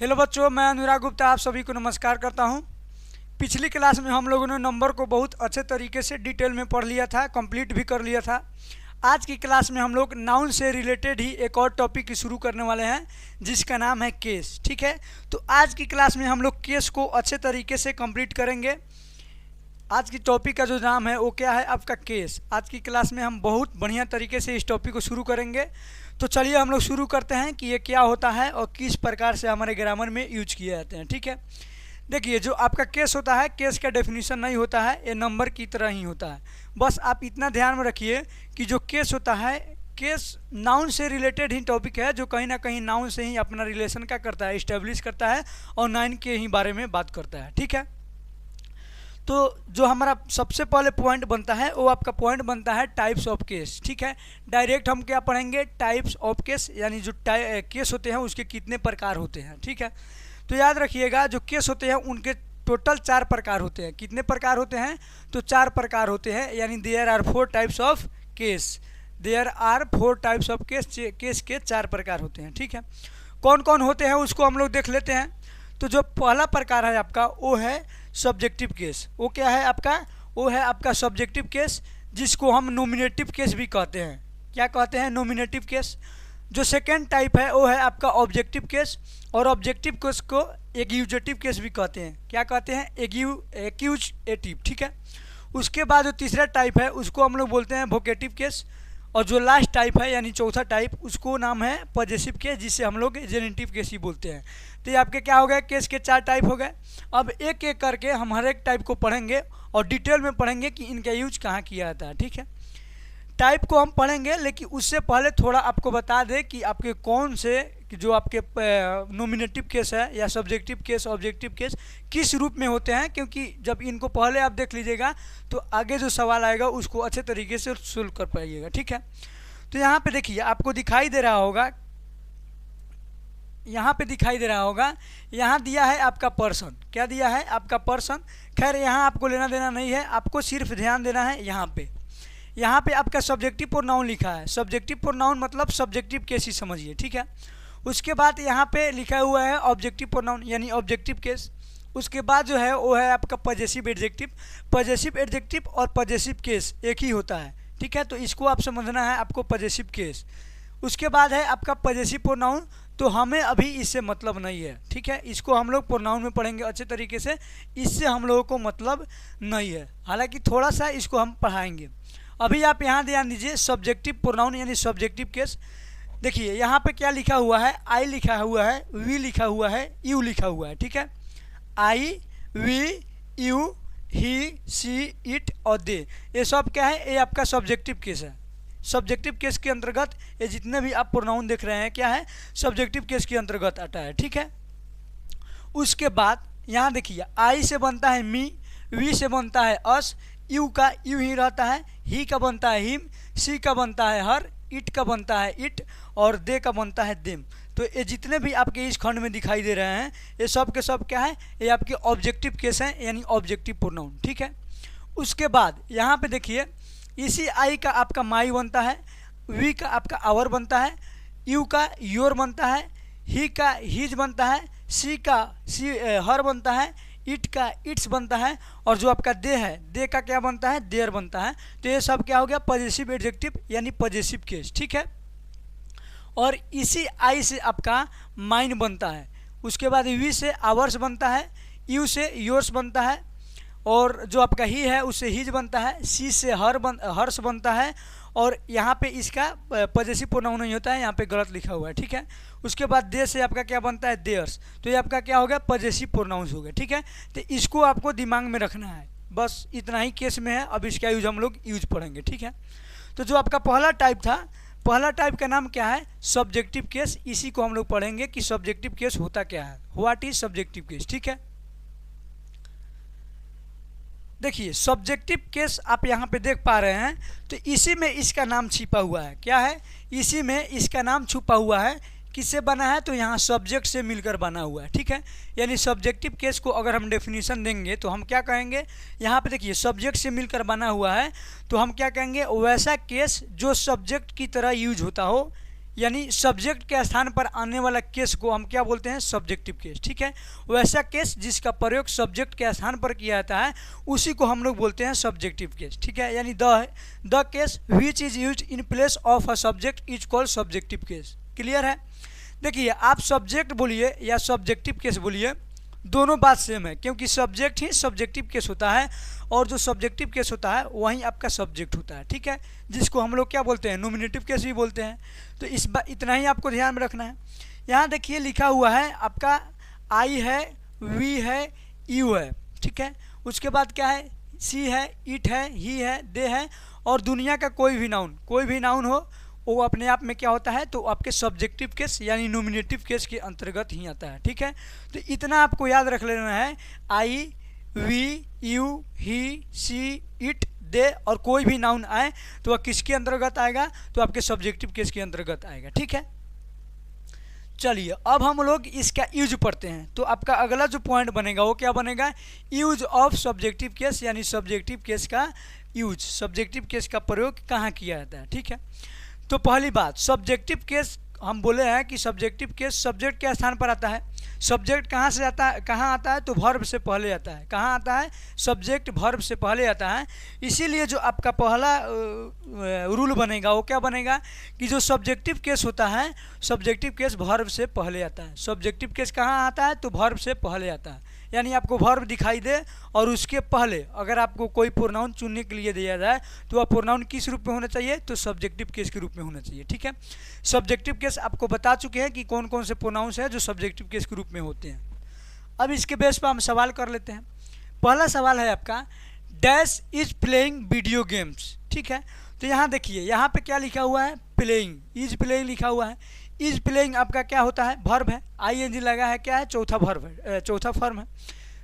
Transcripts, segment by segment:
Hello बच्चों, मैं अनुराग गुप्ता आप सभी को नमस्कार करता हूं। पिछली क्लास में हम लोगों ने नंबर को बहुत अच्छे तरीके से डिटेल में पढ़ लिया था, कंप्लीट भी कर लिया था। आज की क्लास में हम लोग नाउन से रिलेटेड ही एक और टॉपिक शुरू करने वाले हैं जिसका नाम है केस। ठीक है, तो आज की क्लास में हम लोग केस को अच्छे तरीके से कंप्लीट करेंगे। आज की टॉपिक का जो नाम है वो क्या है, आपका केस। आज की क्लास में हम बहुत बढ़िया तरीके से इस टॉपिक को शुरू करेंगे। तो चलिए हम लोग शुरू करते हैं कि ये क्या होता है और किस प्रकार से हमारे ग्रामर में यूज किए जाते हैं। ठीक है, देखिए जो आपका केस होता है, केस का डेफिनेशन नहीं होता है, ये नंबर की तरह ही होता है। बस आप इतना ध्यान में रखिए कि जो केस होता है, केस नाउन से रिलेटेड ही टॉपिक है, जो कहीं ना कहीं नाउन से ही अपना रिलेशन का करता है, इस्टेब्लिश करता है और नाउन के ही बारे में बात करता है। ठीक है, तो जो हमारा सबसे पहले पॉइंट बनता है वो आपका पॉइंट बनता है टाइप्स ऑफ केस। ठीक है, डायरेक्ट हम क्या पढ़ेंगे, टाइप्स ऑफ केस, यानी जो केस होते हैं उसके कितने प्रकार होते हैं। ठीक है, तो याद रखिएगा जो केस होते हैं उनके टोटल 4 प्रकार होते हैं। कितने प्रकार होते हैं, तो 4 प्रकार होते हैं, यानी there are 4 types of case. There are 4 types of case, case के 4 प्रकार होते हैं। ठीक है, कौन कौन होते हैं उसको हम लोग देख लेते हैं। तो जो पहला प्रकार है आपका वो है सब्जेक्टिव केस। वो क्या है आपका, वो है आपका सब्जेक्टिव केस, जिसको हम नॉमिनेटिव केस भी कहते हैं। क्या कहते हैं, नॉमिनेटिव केस। जो सेकेंड टाइप है वो है आपका ऑब्जेक्टिव केस, और ऑब्जेक्टिव केस को एक्यूजेटिव केस भी कहते हैं। क्या कहते हैं, एक्यूजेटिव। ठीक है, उसके बाद जो तीसरा टाइप है उसको हम लोग बोलते हैं वोकेटिव केस, और जो लास्ट टाइप है यानी चौथा टाइप उसको नाम है पॉजेसिव केस, जिसे हम लोग जेनेटिव केस ही बोलते हैं। तो ये आपके क्या हो गए, केस के 4 टाइप हो गए। अब एक एक करके हम हर एक टाइप को पढ़ेंगे और डिटेल में पढ़ेंगे कि इनका यूज कहाँ किया जाता है। ठीक है, टाइप को हम पढ़ेंगे, लेकिन उससे पहले थोड़ा आपको बता दें कि आपके कौन से जो आपके नॉमिनेटिव केस है या सब्जेक्टिव केस, ऑब्जेक्टिव केस किस रूप में होते हैं, क्योंकि जब इनको पहले आप देख लीजिएगा तो आगे जो सवाल आएगा उसको अच्छे तरीके से सोल्व कर पाइएगा। ठीक है, तो यहाँ पे देखिए आपको दिखाई दे रहा होगा, यहाँ पे दिखाई दे रहा होगा, यहाँ दिया है आपका पर्सन। क्या दिया है, आपका पर्सन। खैर यहाँ आपको लेना देना नहीं है, आपको सिर्फ ध्यान देना है यहाँ पे आपका सब्जेक्टिव प्रोनाउन लिखा है। सब्जेक्टिव प्रोनाउन मतलब सब्जेक्टिव केस ही समझिए। ठीक है, उसके बाद यहाँ पे लिखा हुआ है ऑब्जेक्टिव प्रोनाउन यानी ऑब्जेक्टिव केस। उसके बाद जो है वो है आपका पॉजेसिव एडजेक्टिव। पॉजेसिव एडजेक्टिव और पॉजेसिव केस एक ही होता है। ठीक है, तो इसको आप समझना है आपको, पॉजेसिव केस। उसके बाद है आपका पॉजेसिव प्रोनाउन, तो हमें अभी इससे मतलब नहीं है। ठीक है, इसको हम लोग प्रोनाउन में पढ़ेंगे अच्छे तरीके से, इससे हम लोगों को मतलब नहीं है, हालांकि थोड़ा सा इसको हम पढ़ाएंगे। अभी आप यहाँ ध्यान दीजिए, सब्जेक्टिव प्रोनाउन यानी सब्जेक्टिव केस। देखिए यहाँ पे क्या लिखा हुआ है, आई लिखा हुआ है, वी लिखा हुआ है, यू लिखा हुआ है। ठीक है, I, we, you, he, she, it और दे, ये सब क्या है, ये आपका सब्जेक्टिव केस है। सब्जेक्टिव केस के अंतर्गत ये जितने भी आप प्रोनाउन देख रहे हैं क्या है, सब्जेक्टिव केस के अंतर्गत आता है। ठीक है, उसके बाद यहाँ देखिए आई से बनता है मी, वी से बनता है अस, यू का यू ही रहता है, ही का बनता है हिम, सी का बनता है हर, इट का बनता है इट और दे का बनता है देम। तो ये जितने भी आपके इस खंड में दिखाई दे रहे हैं ये सब के सब क्या है, ये आपके ऑब्जेक्टिव केस हैं यानी ऑब्जेक्टिव प्रोनाउन। ठीक है, उसके बाद यहाँ पे देखिए इसी आई का आपका माई बनता है, वी का आपका आवर बनता है, यू का योर बनता है, ही का हिज बनता है, सी का हर बनता है, इट का इट्स बनता है, और जो आपका दे है, दे का क्या बनता है, देयर बनता है। तो ये सब क्या हो गया, पॉजेसिव एडजेक्टिव यानी पॉजेसिव केस। ठीक है, और इसी आई से आपका माइन बनता है। उसके बाद वी से आवर्स बनता है, यू से योर्स बनता है, और जो आपका ही है उससे हिज बनता है, सी से हर्ष बनता है, और यहाँ पे इसका पॉजेसिव प्रोनाउन नहीं होता है, यहाँ पे गलत लिखा हुआ है। ठीक है, उसके बाद दे से आपका क्या बनता है, देयर्स। तो ये आपका क्या हो गया, पॉजेसिव प्रोनाउंस हो गया। ठीक है, तो इसको आपको दिमाग में रखना है, बस इतना ही केस में है। अब इसका यूज हम लोग यूज पढ़ेंगे। ठीक है, तो जो आपका पहला टाइप था, पहला टाइप का नाम क्या है, सब्जेक्टिव केस। इसी को हम लोग पढ़ेंगे कि सब्जेक्टिव केस होता क्या है, व्हाट इज सब्जेक्टिव केस। ठीक है, देखिए सब्जेक्टिव केस आप यहाँ पे देख पा रहे हैं, तो इसी में इसका नाम छिपा हुआ है। क्या है, इसी में इसका नाम छुपा हुआ है। किससे बना है, तो यहाँ सब्जेक्ट से मिलकर बना हुआ है। ठीक है, यानी सब्जेक्टिव केस को अगर हम डेफिनेशन देंगे तो हम क्या कहेंगे, यहाँ पे देखिए सब्जेक्ट से मिलकर बना हुआ है, तो हम क्या कहेंगे, वैसा केस जो सब्जेक्ट की तरह यूज होता हो यानी सब्जेक्ट के स्थान पर आने वाला केस को हम क्या बोलते हैं, सब्जेक्टिव केस। ठीक है, वैसा केस जिसका प्रयोग सब्जेक्ट के स्थान पर किया जाता है उसी को हम लोग बोलते हैं सब्जेक्टिव केस। ठीक है, यानी the case which is used in place of a subject is called subjective case. Clear है। देखिए, आप सब्जेक्ट बोलिए या सब्जेक्टिव केस बोलिए, दोनों बात सेम है, क्योंकि सब्जेक्ट ही सब्जेक्टिव केस होता है और जो सब्जेक्टिव केस होता है वहीं आपका सब्जेक्ट होता है। ठीक है, जिसको हम लोग क्या बोलते हैं, नॉमिनेटिव केस भी बोलते हैं। तो इस बात इतना ही आपको ध्यान में रखना है। यहाँ देखिए लिखा हुआ है आपका आई है, वी है, यू है। ठीक है, उसके बाद क्या है, सी है, इट है, ही है, दे है, और दुनिया का कोई भी नाउन हो वो अपने आप में क्या होता है, तो आपके सब्जेक्टिव केस यानी नॉमिनेटिव केस के अंतर्गत ही आता है। ठीक है, तो इतना आपको याद रख लेना है, I, we, you, he, she, it, they, और कोई भी नाउन आए तो वह किसके अंतर्गत आएगा, तो आपके सब्जेक्टिव केस के अंतर्गत आएगा। ठीक है, चलिए अब हम लोग इसका यूज पढ़ते हैं। तो आपका अगला जो पॉइंट बनेगा वो क्या बनेगा, यूज ऑफ सब्जेक्टिव केस, यानी सब्जेक्टिव केस का यूज, सब्जेक्टिव केस का प्रयोग कहाँ किया जाता है। ठीक है, तो पहली बात, सब्जेक्टिव केस हम बोले हैं कि सब्जेक्टिव केस सब्जेक्ट के स्थान पर आता है। सब्जेक्ट कहाँ से आता है, कहाँ आता है, तो वर्ब से पहले आता है। कहाँ आता है, सब्जेक्ट वर्ब से पहले आता है। इसीलिए जो आपका पहला रूल बनेगा वो क्या बनेगा कि जो सब्जेक्टिव केस होता है, सब्जेक्टिव केस वर्ब से पहले आता है। सब्जेक्टिव केस कहाँ आता है, तो वर्ब से पहले आता है। यानी आपको वर्ब दिखाई दे और उसके पहले अगर आपको कोई प्रोनाउन चुनने के लिए दिया जाए तो वह प्रोनाउन किस रूप में होना चाहिए, तो सब्जेक्टिव केस के रूप में होना चाहिए। ठीक है, सब्जेक्टिव केस आपको बता चुके हैं कि कौन कौन से प्रोनाउंस हैं जो सब्जेक्टिव केस के रूप में होते हैं। अब इसके बेस पर हम सवाल कर लेते हैं। पहला सवाल है आपका, dash is playing video games. ठीक है, तो यहाँ देखिए, यहाँ पे क्या लिखा हुआ है, प्लेइंग, इज प्लेइंग लिखा हुआ है। इज प्लेइंग आपका क्या होता है, वर्ब है, आईएनजी लगा है, क्या है, चौथा वर्ब है, चौथा फॉर्म है।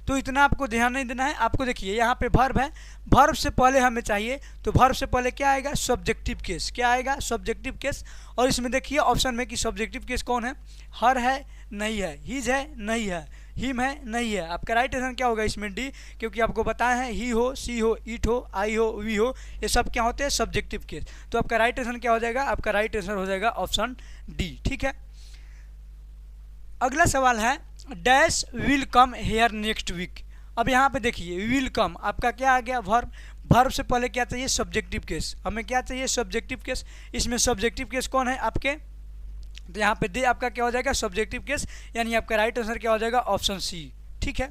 तो इतना आपको ध्यान नहीं देना है। आपको देखिए यहाँ पे वर्ब है, वर्ब से पहले हमें चाहिए, तो वर्ब से पहले क्या आएगा, सब्जेक्टिव केस। क्या आएगा, सब्जेक्टिव केस। और इसमें देखिए ऑप्शन में कि सब्जेक्टिव केस कौन है, हर है, नहीं है, हिज है, नहीं है, हिम है, नहीं है। आपका राइट आंसर क्या होगा इसमें, डी, क्योंकि आपको बताया है ही हो, सी हो, इट हो, आई हो, वी हो, ये सब क्या होते हैं, सब्जेक्टिव केस। तो आपका राइट आंसर क्या हो जाएगा, आपका राइट आंसर हो जाएगा ऑप्शन डी। ठीक है, अगला सवाल है, dash will come here next week. अब यहाँ पे देखिए, विल कम आपका क्या आ गया, वर्ब, वर्ब से पहले क्या चाहिए, सब्जेक्टिव केस। हमें क्या चाहिए, सब्जेक्टिव केस। इसमें सब्जेक्टिव केस कौन है आपके, तो यहाँ पे दे आपका क्या हो जाएगा, सब्जेक्टिव केस, यानी आपका राइट आंसर क्या हो जाएगा, ऑप्शन सी। ठीक है,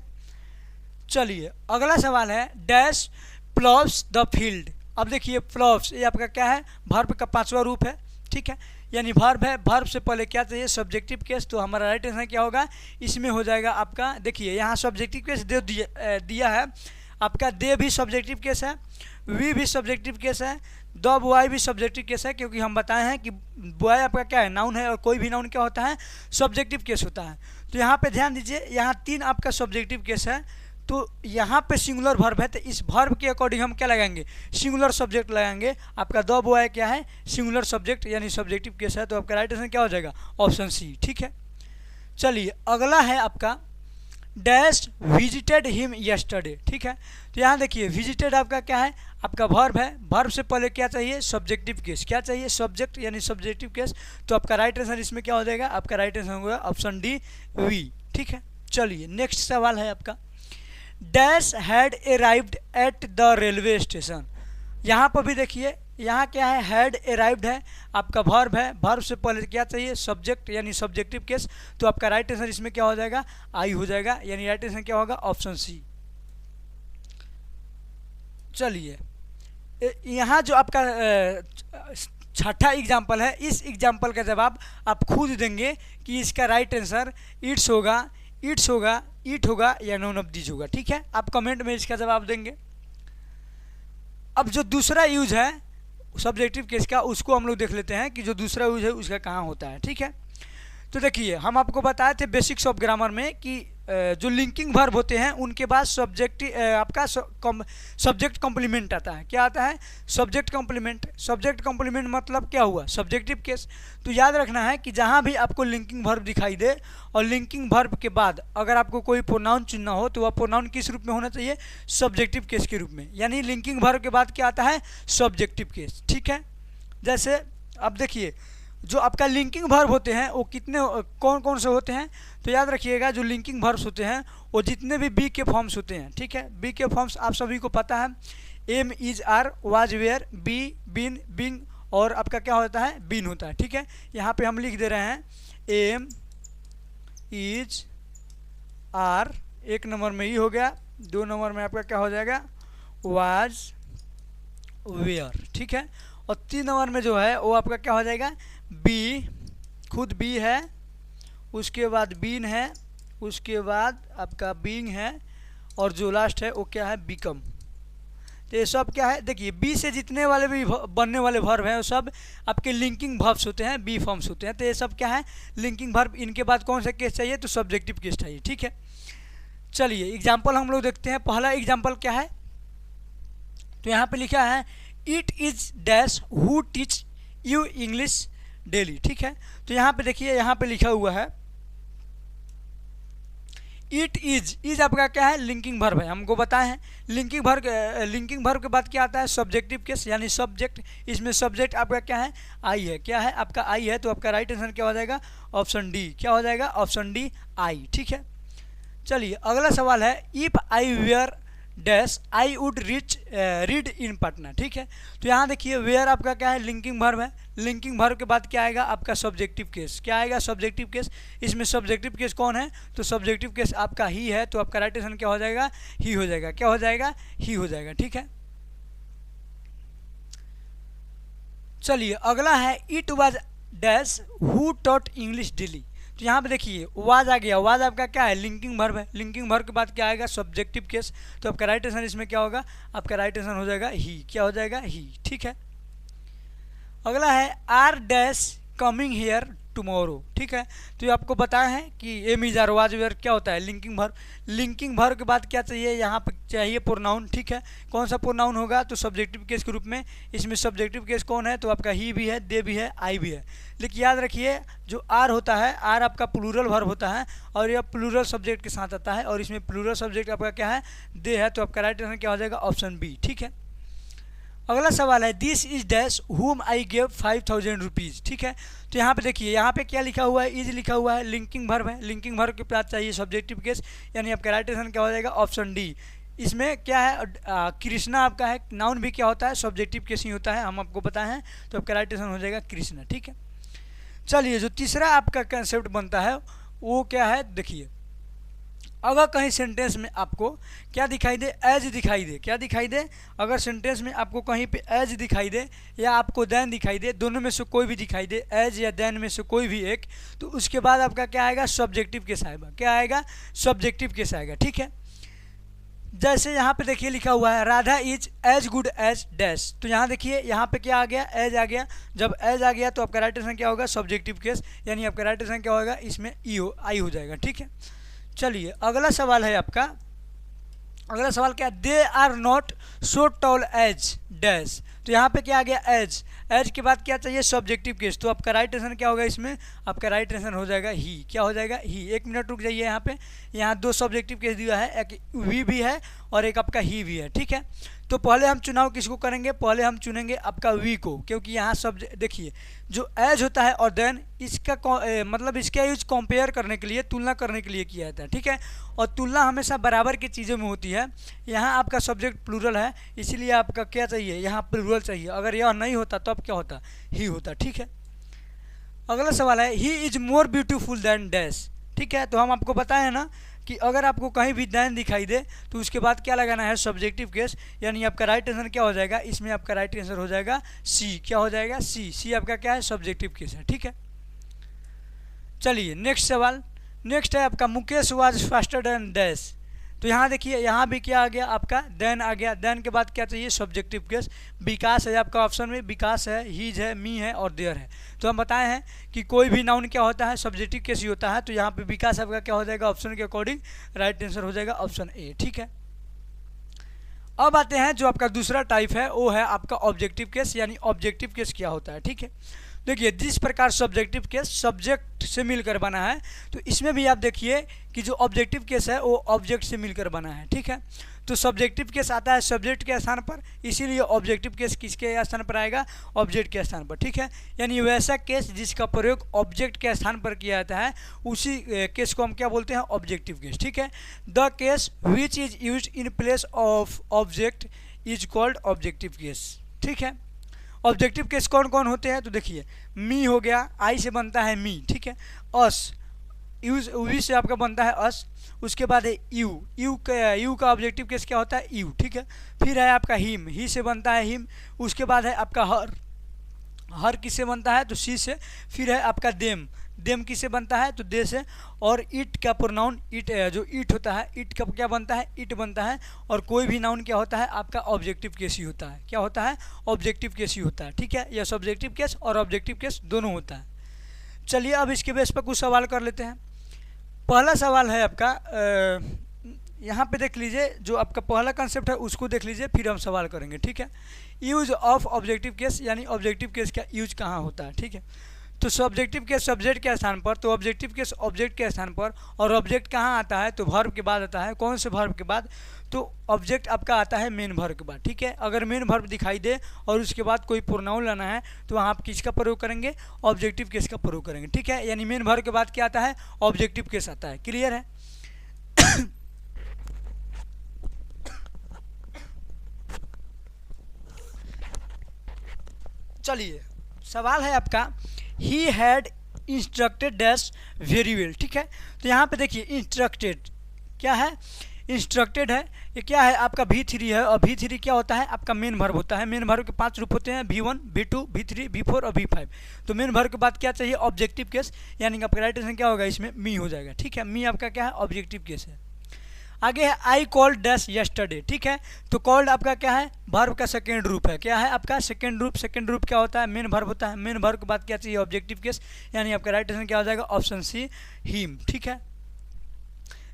चलिए अगला सवाल है, डैश प्लॉव्स द फील्ड। अब देखिए प्लॉव्स ये आपका क्या है, वर्ब का पांचवा रूप है। ठीक है, यानी वर्ब है, वर्ब से पहले क्या चाहिए, सब्जेक्टिव केस। तो हमारा राइट आंसर क्या होगा, इसमें हो जाएगा आपका, देखिए यहाँ सब्जेक्टिव केस दे दिया है आपका, दे भी सब्जेक्टिव केस है, वी भी सब्जेक्टिव केस है, द बॉय भी सब्जेक्टिव केस है, क्योंकि हम बताए हैं कि बॉय आपका क्या है, नाउन है, और कोई भी नाउन क्या होता है, सब्जेक्टिव केस होता है। तो यहाँ पे ध्यान दीजिए, यहाँ 3 आपका सब्जेक्टिव केस है, तो यहाँ पे सिंगुलर वर्ब है, तो इस वर्ब के अकॉर्डिंग हम क्या लगाएंगे, सिंगुलर सब्जेक्ट लगाएंगे। आपका द बॉय क्या है, सिंगुलर सब्जेक्ट यानी सब्जेक्टिव केस है। तो आपका राइट आंसर क्या हो जाएगा, ऑप्शन सी। ठीक है, चलिए अगला है आपका, डैश विजिटेड हिम यस्टरडे। ठीक है, तो यहाँ देखिए विजिटेड आपका क्या है, आपका वर्ब है, वर्ब से पहले क्या चाहिए, सब्जेक्टिव केस। क्या चाहिए, सब्जेक्ट यानी सब्जेक्टिव केस। तो आपका राइट आंसर इसमें क्या हो जाएगा, आपका राइट आंसर होगा ऑप्शन डी, वी। ठीक है, चलिए नेक्स्ट सवाल है आपका, dash had arrived at the railway station. यहाँ पर भी देखिए, यहाँ क्या है, हैड अराइव्ड है, आपका वर्ब है, वर्ब से पहले क्या चाहिए, सब्जेक्ट यानी सब्जेक्टिव केस। तो आपका राइट आंसर इसमें क्या हो जाएगा, आई हो जाएगा, यानी राइट आंसर क्या होगा, ऑप्शन सी। चलिए यहाँ जो आपका छठा एग्जाम्पल है, इस एग्जाम्पल का जवाब आप खुद देंगे कि इसका राइट आंसर इट्स होगा, इट्स होगा, इट होगा या नॉन ऑफ दीज होगा। ठीक है, आप कमेंट में इसका जवाब देंगे। अब जो दूसरा यूज है सब्जेक्टिव केस का, उसको हम लोग देख लेते हैं कि जो दूसरा यूज है उसका कहाँ होता है। ठीक है, तो देखिए हम आपको बताए थे बेसिक्स ऑफ ग्रामर में कि जो लिंकिंग वर्ब होते हैं उनके बाद सब्जेक्ट आपका सब्जेक्ट कॉम्प्लीमेंट आता है। क्या आता है, सब्जेक्ट कॉम्प्लीमेंट। सब्जेक्ट कॉम्प्लीमेंट मतलब क्या हुआ, सब्जेक्टिव केस। तो याद रखना है कि जहाँ भी आपको लिंकिंग वर्ब दिखाई दे और लिंकिंग वर्ब के बाद अगर आपको कोई प्रोनाउन चुनना हो तो वह प्रोनाउन किस रूप में होना चाहिए, सब्जेक्टिव केस के रूप में। यानी लिंकिंग वर्ब के बाद क्या आता है, सब्जेक्टिव केस। ठीक है, जैसे अब देखिए जो आपका लिंकिंग वर्ब होते हैं वो कितने कौन कौन से होते हैं, तो याद रखिएगा जो लिंकिंग वर्ब्स होते हैं वो जितने भी बी के फॉर्म्स होते हैं, ठीक है। बी के फॉर्म्स आप सभी को पता है, am, is, are, was, were, be, been, being और आपका क्या होता है, बीन होता है, ठीक है। यहाँ पे हम लिख दे रहे हैं एम, इज, आर, एक नंबर में ई हो गया, 2 नंबर में आपका क्या हो जाएगा, वाज, वेयर, ठीक है। और 3 नंबर में जो है वो आपका क्या हो जाएगा, बी, खुद बी है, उसके बाद बीन है, उसके बाद आपका बीइंग है और जो लास्ट है वो क्या है, बिकम। तो ये सब क्या है, देखिए बी से जितने वाले भी बनने वाले वर्ब हैं वो सब आपके लिंकिंग वर्ब्स होते हैं, बी फॉर्म्स होते हैं। तो ये सब क्या है, लिंकिंग वर्ब। इनके बाद कौन सा केस चाहिए, तो सब्जेक्टिव केस चाहिए, ठीक है। चलिए एग्जाम्पल हम लोग देखते हैं। पहला एग्जाम्पल क्या है, तो यहाँ पे लिखा है it is dash who teach you English daily, ठीक है। तो यहाँ पे देखिए, यहाँ पे लिखा हुआ है इट इज आपका क्या है, लिंकिंग वर्ब है, हमको बताए हैं। लिंकिंग वर्ब के बाद क्या आता है, सब्जेक्टिव केस यानी सब्जेक्ट। इसमें सब्जेक्ट आपका क्या है, आई है, क्या है आपका आई है। तो आपका राइट आंसर क्या हो जाएगा, ऑप्शन डी, क्या हो जाएगा, ऑप्शन डी, आई, ठीक है। चलिए अगला सवाल है if I were dash I would read in Patna, ठीक है। तो यहाँ देखिए वेयर आपका क्या है, लिंकिंग वर्ब है। लिंकिंग वर्ब के बाद क्या आएगा, आपका सब्जेक्टिव केस, क्या आएगा, सब्जेक्टिव केस। इसमें सब्जेक्टिव केस कौन है, तो सब्जेक्टिव केस आपका ही है। तो आपका राइट आंसर क्या हो जाएगा, ही हो जाएगा, क्या हो जाएगा, ही हो जाएगा, ठीक है। चलिए अगला है it was dash who taught English daily. तो यहाँ पे देखिए वाज आ गया, वाज आपका क्या है, लिंकिंग वर्ब है। लिंकिंग वर्ब के बाद क्या आएगा, सब्जेक्टिव केस। तो आपका राइट आंसर इसमें क्या होगा, आपका राइट आंसर हो जाएगा ही, क्या हो जाएगा, ही, ठीक है। अगला है are dash coming here tomorrow, ठीक है। तो ये आपको बताया है कि am, is, are, was, were क्या होता है, लिंकिंग वर्ब। लिंकिंग वर्ब के बाद क्या चाहिए, यहाँ पर चाहिए प्रोनाउन, ठीक है। कौन सा प्रोनाउन होगा, तो सब्जेक्टिव केस के रूप में। इसमें सब्जेक्टिव केस कौन है, तो आपका ही भी है, दे भी है, आई भी है। लेकिन याद रखिए जो आर होता है, आर आपका प्लूरल वर्ब होता है और यह प्लूरल सब्जेक्ट के साथ आता है और इसमें प्लूरल सब्जेक्ट आपका क्या है, दे है। तो आपका राइट आंसर क्या हो जाएगा, ऑप्शन बी, ठीक है। अगला सवाल है दिस इज डैश हुम आई गेव 5000 रुपीज़, ठीक है। तो यहाँ पे देखिए, यहाँ पे क्या लिखा हुआ है, इज लिखा हुआ है, लिंकिंग वर्ब है। लिंकिंग वर्ब के बाद चाहिए सब्जेक्टिव केस, यानी आपका राइट आंसर क्या हो जाएगा, ऑप्शन डी। इसमें क्या है, कृष्णा आपका है, नाउन भी क्या होता है, सब्जेक्टिव केस ही होता है, हम आपको बताए हैं। तो आपका राइट आंसर हो जाएगा कृष्णा, ठीक है। चलिए जो तीसरा आपका कंसेप्ट बनता है वो क्या है, देखिए अगर कहीं सेंटेंस में आपको क्या दिखाई दे, एज दिखाई दे, क्या दिखाई दे, अगर सेंटेंस में आपको कहीं पे एज दिखाई दे या आपको देन दिखाई दे, दोनों में से कोई भी दिखाई दे, एज या देन में से कोई भी एक, तो उसके बाद आपका क्या आएगा, सब्जेक्टिव केस आएगा, क्या आएगा, सब्जेक्टिव केस आएगा, ठीक है। जैसे यहाँ पे देखिए लिखा हुआ है Radha is as good as dash. तो यहाँ देखिए यहाँ पे क्या आ गया, एज आ गया। जब एज आ गया तो आपका राइट आंसर क्या होगा, सब्जेक्टिव केस, यानी आपका राइट आंसर क्या होगा, इसमें आई हो जाएगा, ठीक है। चलिए अगला सवाल है आपका, अगला सवाल क्या, they are not so tall as dash. तो यहाँ पे क्या आ गया, एज, एज के बाद क्या चाहिए, सब्जेक्टिव केस। तो आपका राइट आंसर क्या होगा, इसमें आपका राइट आंसर हो जाएगा ही, क्या हो जाएगा, ही। एक मिनट रुक जाइए, यहाँ पे यहाँ 2 सब्जेक्टिव केस दिया है, एक वी भी है और एक आपका ही भी है, ठीक है। तो पहले हम चुनाव किसको करेंगे, पहले हम चुनेंगे आपका वी को, क्योंकि यहाँ सब देखिए जो एज होता है और देन इसका मतलब इसका यूज कंपेयर करने के लिए, तुलना करने के लिए किया जाता है, ठीक है। और तुलना हमेशा बराबर की चीज़ों में होती है। यहाँ आपका सब्जेक्ट प्लूरल है, इसीलिए आपका क्या चाहिए, यहाँ प्लूरल चाहिए। अगर यह नहीं होता तो अब क्या होता, ही होता, ठीक है। अगला सवाल है he is more beautiful than dash, ठीक है। तो हम आपको बताएं ना कि अगर आपको कहीं भी दैन दिखाई दे तो उसके बाद क्या लगाना है, सब्जेक्टिव केस, यानी आपका राइट आंसर क्या हो जाएगा, इसमें आपका राइट आंसर हो जाएगा सी, क्या हो जाएगा, सी। सी आपका क्या है, सब्जेक्टिव केस है, ठीक है। चलिए नेक्स्ट सवाल, नेक्स्ट है आपका Mukesh was faster than dash. तो यहाँ देखिए यहाँ भी क्या आ गया, आपका देन आ गया। देन के बाद क्या चाहिए, सब्जेक्टिव केस। विकास है आपका ऑप्शन में, विकास है, हीज है, मी है और देयर है। तो हम बताए हैं कि कोई भी नाउन क्या होता है, सब्जेक्टिव केस ही होता है। तो यहाँ पे विकास आपका क्या हो जाएगा, ऑप्शन के अकॉर्डिंग राइट आंसर हो जाएगा ऑप्शन ए, ठीक है। अब आते हैं जो आपका दूसरा टाइप है वो है आपका ऑब्जेक्टिव केस, यानी ऑब्जेक्टिव केस क्या होता है, ठीक है। देखिए जिस प्रकार सब्जेक्टिव केस सब्जेक्ट से मिलकर बना है, तो इसमें भी आप देखिए कि जो ऑब्जेक्टिव केस है वो ऑब्जेक्ट से मिलकर बना है। ठीक है, तो सब्जेक्टिव केस आता है सब्जेक्ट के स्थान पर, इसीलिए ऑब्जेक्टिव केस किसके स्थान पर आएगा? ऑब्जेक्ट के स्थान पर। ठीक है, यानी वैसा केस जिसका प्रयोग ऑब्जेक्ट के स्थान पर किया जाता है उसी केस को हम क्या बोलते हैं? Objective case. ठीक है, the case which is used in place of object is called objective case. ठीक है, ऑब्जेक्टिव केस कौन कौन होते हैं? तो देखिए मी हो गया, आई से बनता है मी। ठीक है, अस, यूज वी से आपका बनता है अस। उसके बाद है यू, यू का ऑब्जेक्टिव केस क्या होता है? यू। ठीक है, फिर है आपका हिम, ही से बनता है हिम। उसके बाद है आपका हर, हर किससे बनता है? तो सी से। फिर है आपका देम, देम किससे बनता है? तो दे से। और इट का प्रोनाउन इट, जो इट होता है, इट का क्या बनता है? इट बनता है। और कोई भी नाउन क्या होता है? आपका ऑब्जेक्टिव केस ही होता है। क्या होता है? ऑब्जेक्टिव केस ही होता है। ठीक है, यह सब्जेक्टिव केस और ऑब्जेक्टिव केस दोनों होता है। चलिए अब इसके बेस पर कुछ सवाल कर लेते हैं। पहला सवाल है आपका, यहाँ पे देख लीजिए, जो आपका पहला कंसेप्ट है उसको देख लीजिए, फिर हम सवाल करेंगे। ठीक है, यूज ऑफ ऑब्जेक्टिव केस, यानी ऑब्जेक्टिव केस का यूज कहाँ होता है? ठीक है, तो सब्जेक्टिव केस सब्जेक्ट के स्थान पर, तो ऑब्जेक्टिव केस ऑब्जेक्ट के स्थान पर। और ऑब्जेक्ट कहाँ आता है? तो वर्ब के बाद आता है। कौन से वर्ब के बाद? तो ऑब्जेक्ट आपका आता है मेन वर्ब के बाद। ठीक है, अगर मेन वर्ब दिखाई दे और उसके बाद कोई प्रोनाउन लाना है तो वहाँ आप किसका प्रयोग करेंगे? ऑब्जेक्टिव केस का प्रयोग करेंगे। ठीक है, यानी मेन वर्ब के बाद क्या आता है? ऑब्जेक्टिव केस आता है। क्लियर है? चलिए सवाल है आपका, he had instructed dash very well. ठीक है, तो यहाँ पे देखिए इंस्ट्रक्टेड क्या है? इंस्ट्रक्टेड है, ये क्या है? आपका V3 है। और V3 क्या होता है? आपका मेन वर्ब होता है। मेन वर्ब के 5 रूप होते हैं, V1, V2, V3, V4 और V5। तो मेन वर्ब के बाद क्या चाहिए? ऑब्जेक्टिव केस, यानी आपका राइट आंसर क्या होगा? इसमें मी हो जाएगा। ठीक है, मी आपका क्या है? ऑब्जेक्टिव केस है। आगे है आई कॉल्ड डैश यस्टरडे। ठीक है, तो कॉल्ड आपका क्या है? वर्ब का सेकेंड रूप है। क्या है आपका? सेकेंड रूप। सेकेंड रूप क्या होता है? मेन वर्ब होता है। मेन वर्ब के बाद क्या चाहिए? ऑब्जेक्टिव केस, यानी आपका राइट आंसर क्या हो जाएगा? Option C, him. ठीक है,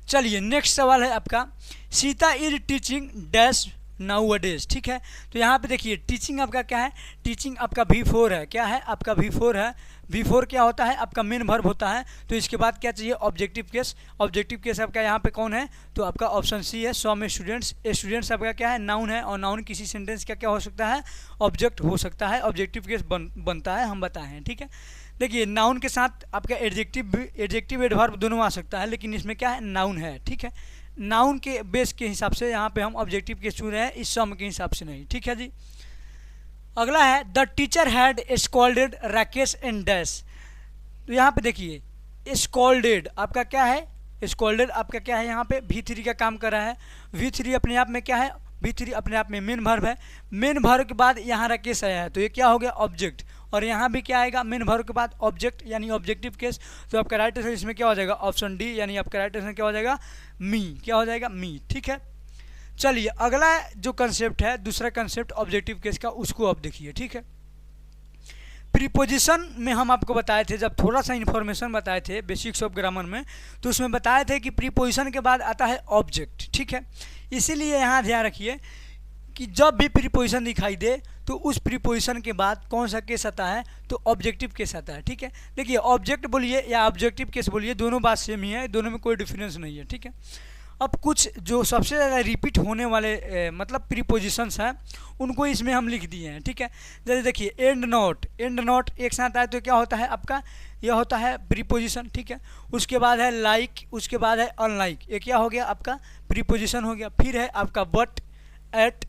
चलिए नेक्स्ट सवाल है आपका, Sita is teaching dash nowadays. ठीक है, तो यहाँ पे देखिए टीचिंग आपका क्या है? टीचिंग आपका V4 है। क्या है आपका? V4 है। V4 क्या होता है? आपका मेन वर्ब होता है। तो इसके बाद क्या चाहिए? Objective case. ऑब्जेक्टिव केस आपका यहाँ पे कौन है? तो आपका ऑप्शन सी है, सम स्टूडेंट्स। स्टूडेंट्स आपका क्या है? नाउन है। और नाउन किसी सेंटेंस का क्या हो सकता है? ऑब्जेक्ट हो सकता है। ऑब्जेक्टिव केस बनता है, हम बताए हैं। ठीक है, देखिए नाउन के साथ आपका एडजेक्टिव एडवर्ब दोनों आ सकता है, लेकिन इसमें क्या है? नाउन है। ठीक है, नाउन के बेस के हिसाब से यहाँ पे हम ऑब्जेक्टिव केस चुन रहे हैं, इस सम के हिसाब से नहीं। ठीक है जी, अगला है the teacher had scolded Rakesh and dash. तो यहाँ पे देखिए स्कॉल्डेड आपका क्या है? स्कॉल्डेड आपका क्या है? यहाँ पे V3 का काम कर रहा है। V3 अपने आप में क्या है? V3 अपने आप में मेन वर्ब है। मेन वर्ब के बाद यहाँ राकेश आया है, तो ये क्या हो गया? ऑब्जेक्ट। और यहाँ भी क्या आएगा? मेन वर्ब के बाद ऑब्जेक्ट, यानी ऑब्जेक्टिव केस। तो आपका राइट आंसर इसमें क्या हो जाएगा? ऑप्शन डी, यानी आपका राइट आंसर क्या हो जाएगा? मी। क्या हो जाएगा? मी। ठीक है, चलिए अगला जो कंसेप्ट है, दूसरा कंसेप्ट ऑब्जेक्टिव केस का, उसको आप देखिए। ठीक है, प्रीपोजिशन में हम आपको बताए थे, जब थोड़ा सा इन्फॉर्मेशन बताए थे बेसिक्स ऑफ ग्रामर में, तो उसमें बताए थे कि प्रीपोजिशन के बाद आता है ऑब्जेक्ट। ठीक है, इसीलिए यहाँ ध्यान रखिए कि जब भी प्रीपोजिशन दिखाई दे तो उस प्रीपोजिशन के बाद कौन सा केस आता है? तो ऑब्जेक्टिव केस आता है। ठीक है, देखिए ऑब्जेक्ट बोलिए या ऑब्जेक्टिव केस बोलिए, दोनों बात सेम ही है, दोनों में कोई डिफरेंस नहीं है। ठीक है, अब कुछ जो सबसे ज़्यादा रिपीट होने वाले मतलब प्रीपोजिशंस हैं उनको इसमें हम लिख दिए हैं। ठीक है, जैसे देखिए एंड नॉट, एंड नॉट एक साथ आए तो क्या होता है आपका? यह होता है प्रीपोजिशन। ठीक है, उसके बाद है लाइक, उसके बाद है अनलाइक, ये क्या हो गया? आपका प्रीपोजिशन हो गया। फिर है आपका but, at,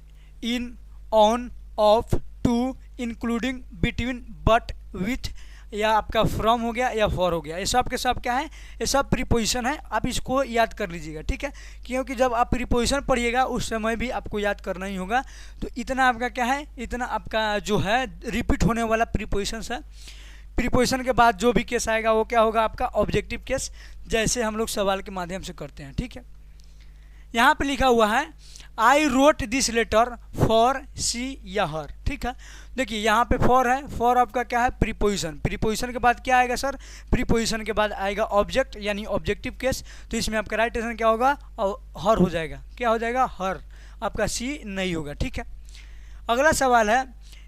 in, on, of, to, including, between, but, with, या आपका फ्रॉम हो गया या फॉर हो गया। ये सब के सब क्या है? ये सब प्रीपोजिशन है। आप इसको याद कर लीजिएगा। ठीक है, क्योंकि जब आप प्रीपोजिशन पढ़िएगा उस समय भी आपको याद करना ही होगा। तो इतना आपका क्या है? इतना आपका जो है रिपीट होने वाला प्रीपोजिशन है। प्रीपोजिशन के बाद जो भी केस आएगा वो क्या होगा? आपका ऑब्जेक्टिव केस, जैसे हम लोग सवाल के माध्यम से करते हैं। ठीक है, यहाँ पे लिखा हुआ है I wrote this letter for she या हर। ठीक है, देखिए यहाँ पे फॉर है। फॉर आपका क्या है? प्रीपोजिशन। प्रीपोजिशन के बाद क्या आएगा सर? प्रीपोजिशन के बाद आएगा ऑब्जेक्ट, यानी ऑब्जेक्टिव केस। तो इसमें आपका राइट आंसर क्या होगा? हर हो जाएगा। क्या हो जाएगा? हर। आपका सी नहीं होगा। ठीक है, अगला सवाल है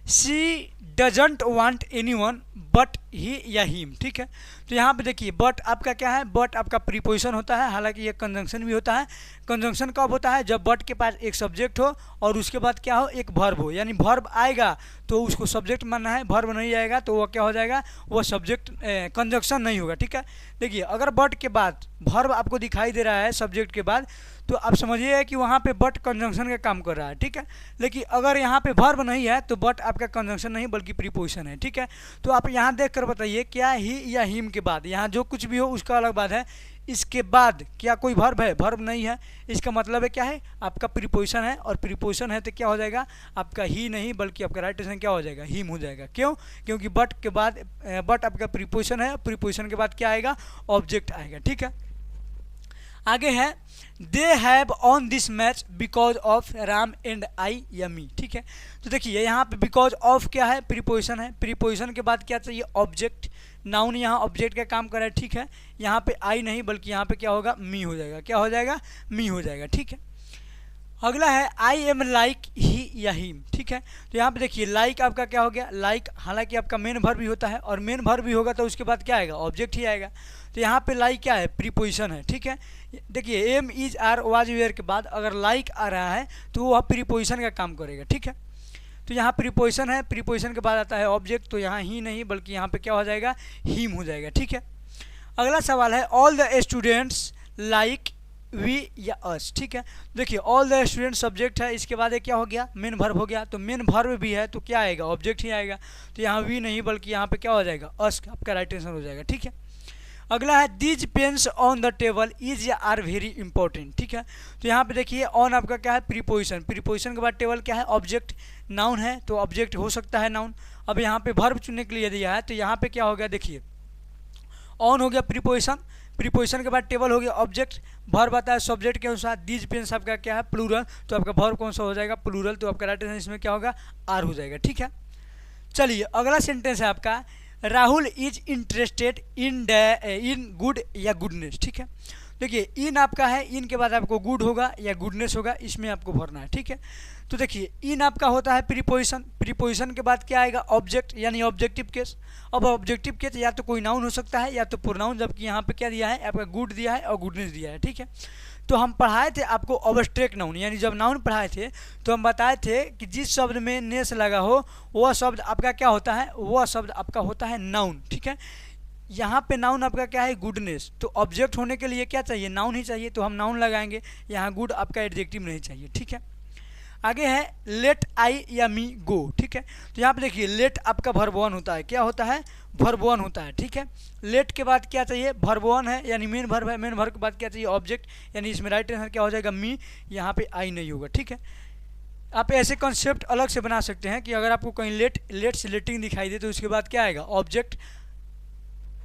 she doesn't want anyone but he या हिम, ठीक है। तो यहाँ पे देखिए बट आपका क्या है, बट आपका प्रीपोजिशन होता है, हालांकि ये कंजंक्शन भी होता है। कंजंक्शन कब होता है, जब बट के पास एक सब्जेक्ट हो और उसके बाद क्या हो, एक वर्ब हो, यानी वर्ब आएगा तो उसको सब्जेक्ट मानना है, वर्ब नहीं आएगा तो वह क्या हो जाएगा, वह सब्जेक्ट कंजंक्शन नहीं होगा, ठीक है। देखिए अगर बट के बाद वर्ब आपको दिखाई दे रहा है सब्जेक्ट के बाद, तो आप समझिए कि वहाँ पे बट कंजंक्शन का काम कर रहा है, ठीक है। लेकिन अगर यहाँ पे वर्ब नहीं है तो बट आपका कंजंक्शन नहीं बल्कि प्रीपोजिशन है, ठीक है। तो आप यहाँ देख कर बताइए क्या ही या हिम के बाद, यहाँ जो कुछ भी हो उसका अलग बात है, इसके बाद क्या कोई वर्ब है, वर्ब नहीं है, इसका मतलब है क्या है, आपका प्रीपोजिशन है, और प्रीपोजिशन है तो क्या हो जाएगा, आपका ही नहीं बल्कि आपका राइट आंसर क्या हो जाएगा, हिम हो जाएगा। क्यों, क्योंकि बट के बाद बट आपका प्रीपोजिशन है, प्रीपोजिशन के बाद क्या आएगा, ऑब्जेक्ट आएगा, ठीक है। आगे है they have on this match because of Ram and I या मी, ठीक है। तो देखिए यहाँ पे बिकॉज ऑफ क्या है, प्रीपोजिशन है, प्रीपोजिशन के बाद क्या चाहिए, ऑब्जेक्ट, नाउन यहाँ ऑब्जेक्ट का काम कर रहा है, ठीक है। यहाँ पे आई नहीं बल्कि यहाँ पे क्या होगा, मी हो जाएगा, क्या हो जाएगा, मी हो जाएगा, ठीक है। अगला है आई एम लाइक ही या हिम, ठीक है। तो यहाँ पे देखिए लाइक आपका क्या हो गया, लाइक हालांकि आपका मेन वर्ब भी होता है, और मेन वर्ब भी होगा तो उसके बाद क्या आएगा, ऑब्जेक्ट ही आएगा। तो यहाँ पे लाइक क्या है, प्रीपोजिशन है, ठीक है। देखिए am is are was were के बाद अगर लाइक आ रहा है तो वह प्रीपोजिशन का काम करेगा, ठीक है। तो यहाँ प्रीपोजिशन है, प्रीपोजिशन के बाद आता है ऑब्जेक्ट, तो यहाँ ही नहीं बल्कि यहाँ पे क्या हो जाएगा, हिम हो जाएगा, ठीक है। अगला सवाल है all the students like we या अस, ठीक है। देखिए ऑल द स्टूडेंट सब्जेक्ट है, इसके बाद क्या हो गया, मेन वर्ब हो गया, तो मेन वर्ब भी है तो क्या आएगा, ऑब्जेक्ट ही आएगा। तो यहाँ वी नहीं बल्कि यहाँ पे क्या हो जाएगा, अस, आपका राइट आंसर हो जाएगा, ठीक है। अगला है these pens on the table is या आर वेरी इंपॉर्टेंट, ठीक है। तो यहाँ पे देखिए ऑन आपका क्या है, प्रीपोजिशन, प्रीपोजिशन के बाद टेबल क्या है, ऑब्जेक्ट, नाउन है तो ऑब्जेक्ट हो सकता है नाउन। अब यहाँ पे वर्ब चुनने के लिए दिया है तो यहाँ पे क्या हो गया, देखिए ऑन हो गया प्रीपोजिशन, प्रीपोजिशन के बाद टेबल हो गया ऑब्जेक्ट, वर्ब आता है सब्जेक्ट के अनुसार, दीज पेन्स आपका क्या है, प्लूरल, तो आपका वर्ब कौन सा हो जाएगा, प्लूरल, तो आपका राइट आंसर इसमें क्या होगा, आर हो जाएगा, ठीक है। चलिए अगला सेंटेंस है आपका Rahul is interested in good या गुडनेस, ठीक है। देखिए इन आपका है, इन के बाद आपको गुड होगा या गुडनेस होगा, इसमें आपको भरना है, ठीक है। तो देखिए इन आपका होता है प्रीपोजिशन, प्रीपोजिशन के बाद क्या आएगा, ऑब्जेक्ट यानी ऑब्जेक्टिव केस। अब ऑब्जेक्टिव केस या तो कोई नाउन हो सकता है या तो प्रोनाउन, जबकि यहाँ पे क्या दिया है, आपका गुड दिया है और गुडनेस दिया है, ठीक है। तो हम पढ़ाए थे आपको ऑब्स्ट्रैक्ट नाउन, यानी जब नाउन पढ़ाए थे तो हम बताए थे कि जिस शब्द में नेस लगा हो वह शब्द आपका क्या होता है, वह शब्द आपका होता है नाउन, ठीक है। यहाँ पे नाउन आपका क्या है, गुडनेस, तो ऑब्जेक्ट होने के लिए क्या चाहिए, नाउन ही चाहिए, तो हम नाउन लगाएंगे, यहाँ गुड आपका एडजेक्टिव नहीं चाहिए, ठीक है। आगे है लेट आई या मी गो, ठीक है। तो यहाँ पे देखिए लेट आपका वर्ब वन होता है, क्या होता है, वर्ब वन होता है, ठीक है। लेट के बाद क्या चाहिए, वर्ब वन है यानी मेन वर्ब है, मेन वर्ब के बाद क्या चाहिए, ऑब्जेक्ट, यानी इसमें राइट आंसर क्या हो जाएगा, मी, यहाँ पे आई नहीं होगा, ठीक है। आप ऐसे कॉन्सेप्ट अलग से बना सकते हैं कि अगर आपको कहीं लेट से लेटिंग दिखाई दे तो उसके बाद क्या आएगा, ऑब्जेक्ट,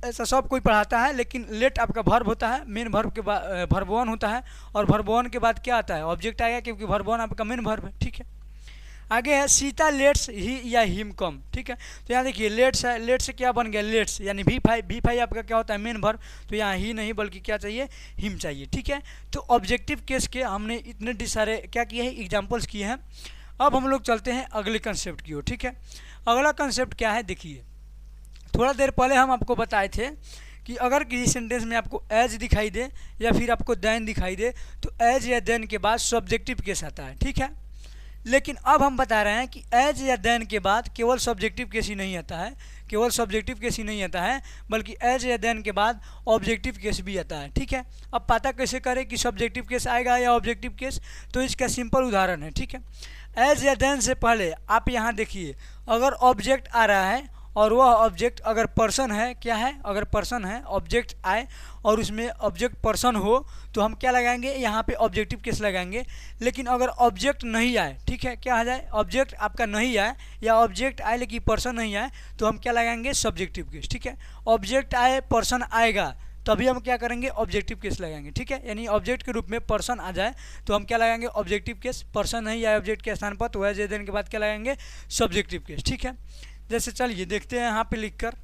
ऐसा सब कोई पढ़ाता है, लेकिन लेट आपका वर्ब होता है, मेन वर्ब के बाद वर्ब वन होता है, और वर्ब वन के बाद क्या आता है, ऑब्जेक्ट आएगा, क्योंकि वर्ब वन आपका मेन वर्ब है, ठीक है। आगे है सीता लेट्स ही या हिम कम, ठीक है। तो यहाँ देखिए लेट्स है, लेट्स से क्या बन गया, लेट्स यानी वी फाइव आपका क्या होता है, मेन वर्ब, तो यहाँ ही नहीं बल्कि क्या चाहिए, हिम चाहिए, ठीक है। तो ऑब्जेक्टिव केस के हमने इतने सारे क्या किए हैं, एग्जाम्पल्स किए हैं। अब हम लोग चलते हैं अगले कंसेप्ट की ओर, ठीक है। अगला कंसेप्ट क्या है, देखिए थोड़ा देर पहले हम आपको बताए थे कि अगर किसी सेंटेंस में आपको एज दिखाई दे या फिर आपको देन दिखाई दे तो एज या देन के बाद सब्जेक्टिव केस आता है, ठीक है। लेकिन अब हम बता रहे हैं कि एज या देन के बाद केवल सब्जेक्टिव केस ही नहीं आता है, केवल सब्जेक्टिव केस ही नहीं आता है, बल्कि एज या देन के बाद ऑब्जेक्टिव केस भी आता है, ठीक है। अब पता कैसे करें कि सब्जेक्टिव केस आएगा या ऑब्जेक्टिव केस, तो इसका सिंपल उदाहरण है, ठीक है। एज या देन से पहले आप यहाँ देखिए अगर ऑब्जेक्ट आ रहा है और वह ऑब्जेक्ट अगर पर्सन है, क्या है, अगर पर्सन है, ऑब्जेक्ट आए और उसमें ऑब्जेक्ट पर्सन हो तो हम क्या लगाएंगे, यहाँ पे ऑब्जेक्टिव केस लगाएंगे। लेकिन अगर ऑब्जेक्ट नहीं आए, ठीक है, क्या आ जाए, ऑब्जेक्ट आपका नहीं आए या ऑब्जेक्ट आए लेकिन पर्सन नहीं आए तो हम क्या लगाएंगे, सब्जेक्टिव केस, ठीक है। ऑब्जेक्ट आए, पर्सन आएगा, तभी हम क्या करेंगे, ऑब्जेक्टिव केस लगाएंगे, ठीक है। यानी ऑब्जेक्ट के रूप में पर्सन आ जाए तो हम क्या लगाएंगे, ऑब्जेक्टिव केस, पर्सन नहीं आए ऑब्जेक्ट के स्थान पर तो एज या देन के बाद क्या लगाएंगे, सब्जेक्टिव केस, ठीक है। जैसे चलिए देखते हैं यहाँ पे लिखकर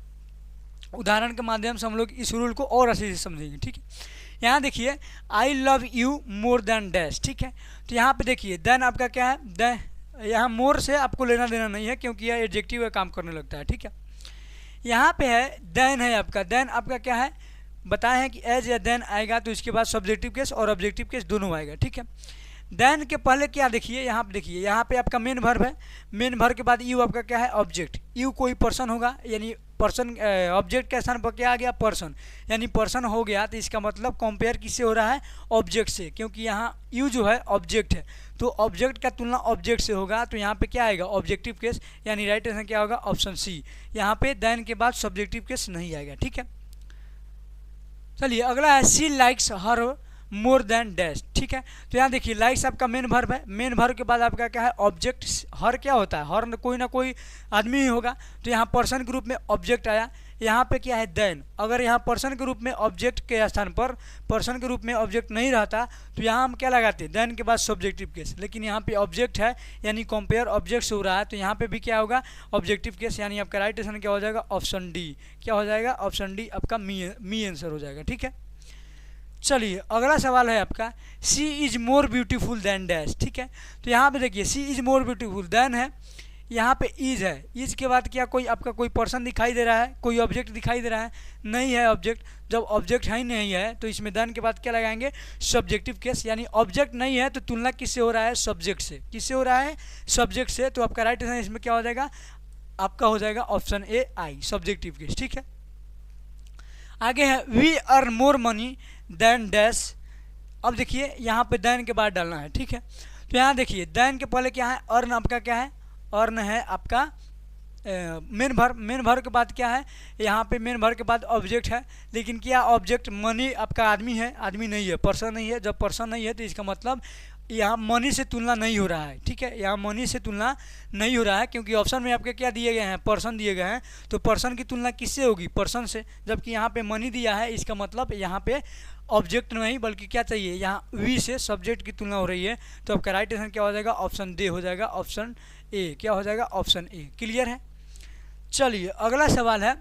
उदाहरण के माध्यम से हम लोग इस रूल को और अच्छे से समझेंगे, ठीक है। यहाँ देखिए I love you more than dash, ठीक है। तो यहाँ पे देखिए देन आपका क्या है, यहाँ मोर से आपको लेना देना नहीं है क्योंकि यह एडजेक्टिव का काम करने लगता है, ठीक है। यहाँ पे है देन है आपका, देन आपका क्या है बताए हैं कि एज या देन आएगा तो इसके बाद सब्जेक्टिव केस और ऑब्जेक्टिव केस दोनों आएगा, ठीक है। देन के पहले क्या देखिए, यहाँ पे देखिए, यहाँ पे आपका मेन वर्ब है, मेन वर्ब के बाद यू आपका क्या है ऑब्जेक्ट, यू कोई पर्सन होगा, यानी पर्सन ऑब्जेक्ट के स्थान पर क्या आ गया पर्सन, यानी पर्सन हो गया, तो इसका मतलब कंपेयर किससे हो रहा है ऑब्जेक्ट से, क्योंकि यहाँ यू जो है ऑब्जेक्ट है तो ऑब्जेक्ट का तुलना ऑब्जेक्ट से होगा, तो यहाँ पे क्या आएगा ऑब्जेक्टिव केस, यानी राइट आंसर क्या होगा ऑप्शन सी। यहाँ पे देन के बाद सब्जेक्टिव केस नहीं आएगा, ठीक है। चलिए अगला है she likes her more than dash, ठीक है। तो यहाँ देखिए लाइक्स आपका मेन वर्ब है, मेन वर्ब के बाद आपका क्या है ऑब्जेक्ट, हर क्या होता है हर कोई ना कोई आदमी ही होगा, तो यहाँ पर्सन के रूप में ऑब्जेक्ट आया। यहाँ पे क्या है देन, अगर यहाँ पर्सन के रूप में ऑब्जेक्ट के स्थान पर पर्सन के रूप में ऑब्जेक्ट नहीं रहता तो यहाँ हम क्या लगाते देन के बाद सब्जेक्टिव केस, लेकिन यहाँ पे ऑब्जेक्ट है यानी कंपेयर ऑब्जेक्ट से हो रहा है, तो यहाँ पे भी क्या होगा ऑब्जेक्टिव केस, यानी आपका राइट आंसर क्या हो जाएगा ऑप्शन डी, क्या हो जाएगा ऑप्शन डी आपका मी आंसर हो जाएगा, ठीक है। चलिए अगला सवाल है आपका she is more beautiful than dash, ठीक है। तो यहाँ पे देखिए she is more beautiful than है, यहाँ पे इज है, इज के बाद क्या कोई आपका कोई पर्सन दिखाई दे रहा है, कोई ऑब्जेक्ट दिखाई दे रहा है, नहीं है ऑब्जेक्ट, जब ऑब्जेक्ट है ही नहीं है तो इसमें देन के बाद क्या लगाएंगे सब्जेक्टिव केस, यानी ऑब्जेक्ट नहीं है तो तुलना किससे हो रहा है सब्जेक्ट से, किससे हो रहा है सब्जेक्ट से, तो आपका राइट आंसर इसमें क्या हो जाएगा आपका हो जाएगा option A I subjective case, ठीक है। आगे है we earn more money than dash, अब देखिए यहाँ पे देन के बाद डालना है, ठीक है। तो यहाँ देखिए देन के पहले क्या है अर्न, आपका क्या है अर्न है आपका मेन वर्ब, मेन वर्ब के बाद क्या है यहाँ पे मेन वर्ब के बाद ऑब्जेक्ट है, लेकिन क्या ऑब्जेक्ट मनी आपका आदमी है, आदमी नहीं है पर्सन नहीं है, जब पर्सन नहीं है तो इसका मतलब यहाँ मनी से तुलना नहीं हो रहा है, ठीक है। यहाँ मनी से तुलना नहीं हो रहा है क्योंकि ऑप्शन में आपके क्या दिए गए हैं पर्सन दिए गए हैं, तो पर्सन की तुलना किससे होगी पर्सन से, जबकि यहाँ पे मनी दिया है, इसका मतलब यहाँ पे ऑब्जेक्ट नहीं बल्कि क्या चाहिए यहाँ वी से सब्जेक्ट की तुलना हो रही है, तो आपका राइट आंसर क्या हो जाएगा ऑप्शन डी हो जाएगा ऑप्शन ए, क्या हो जाएगा ऑप्शन ए, क्लियर है। चलिए अगला सवाल है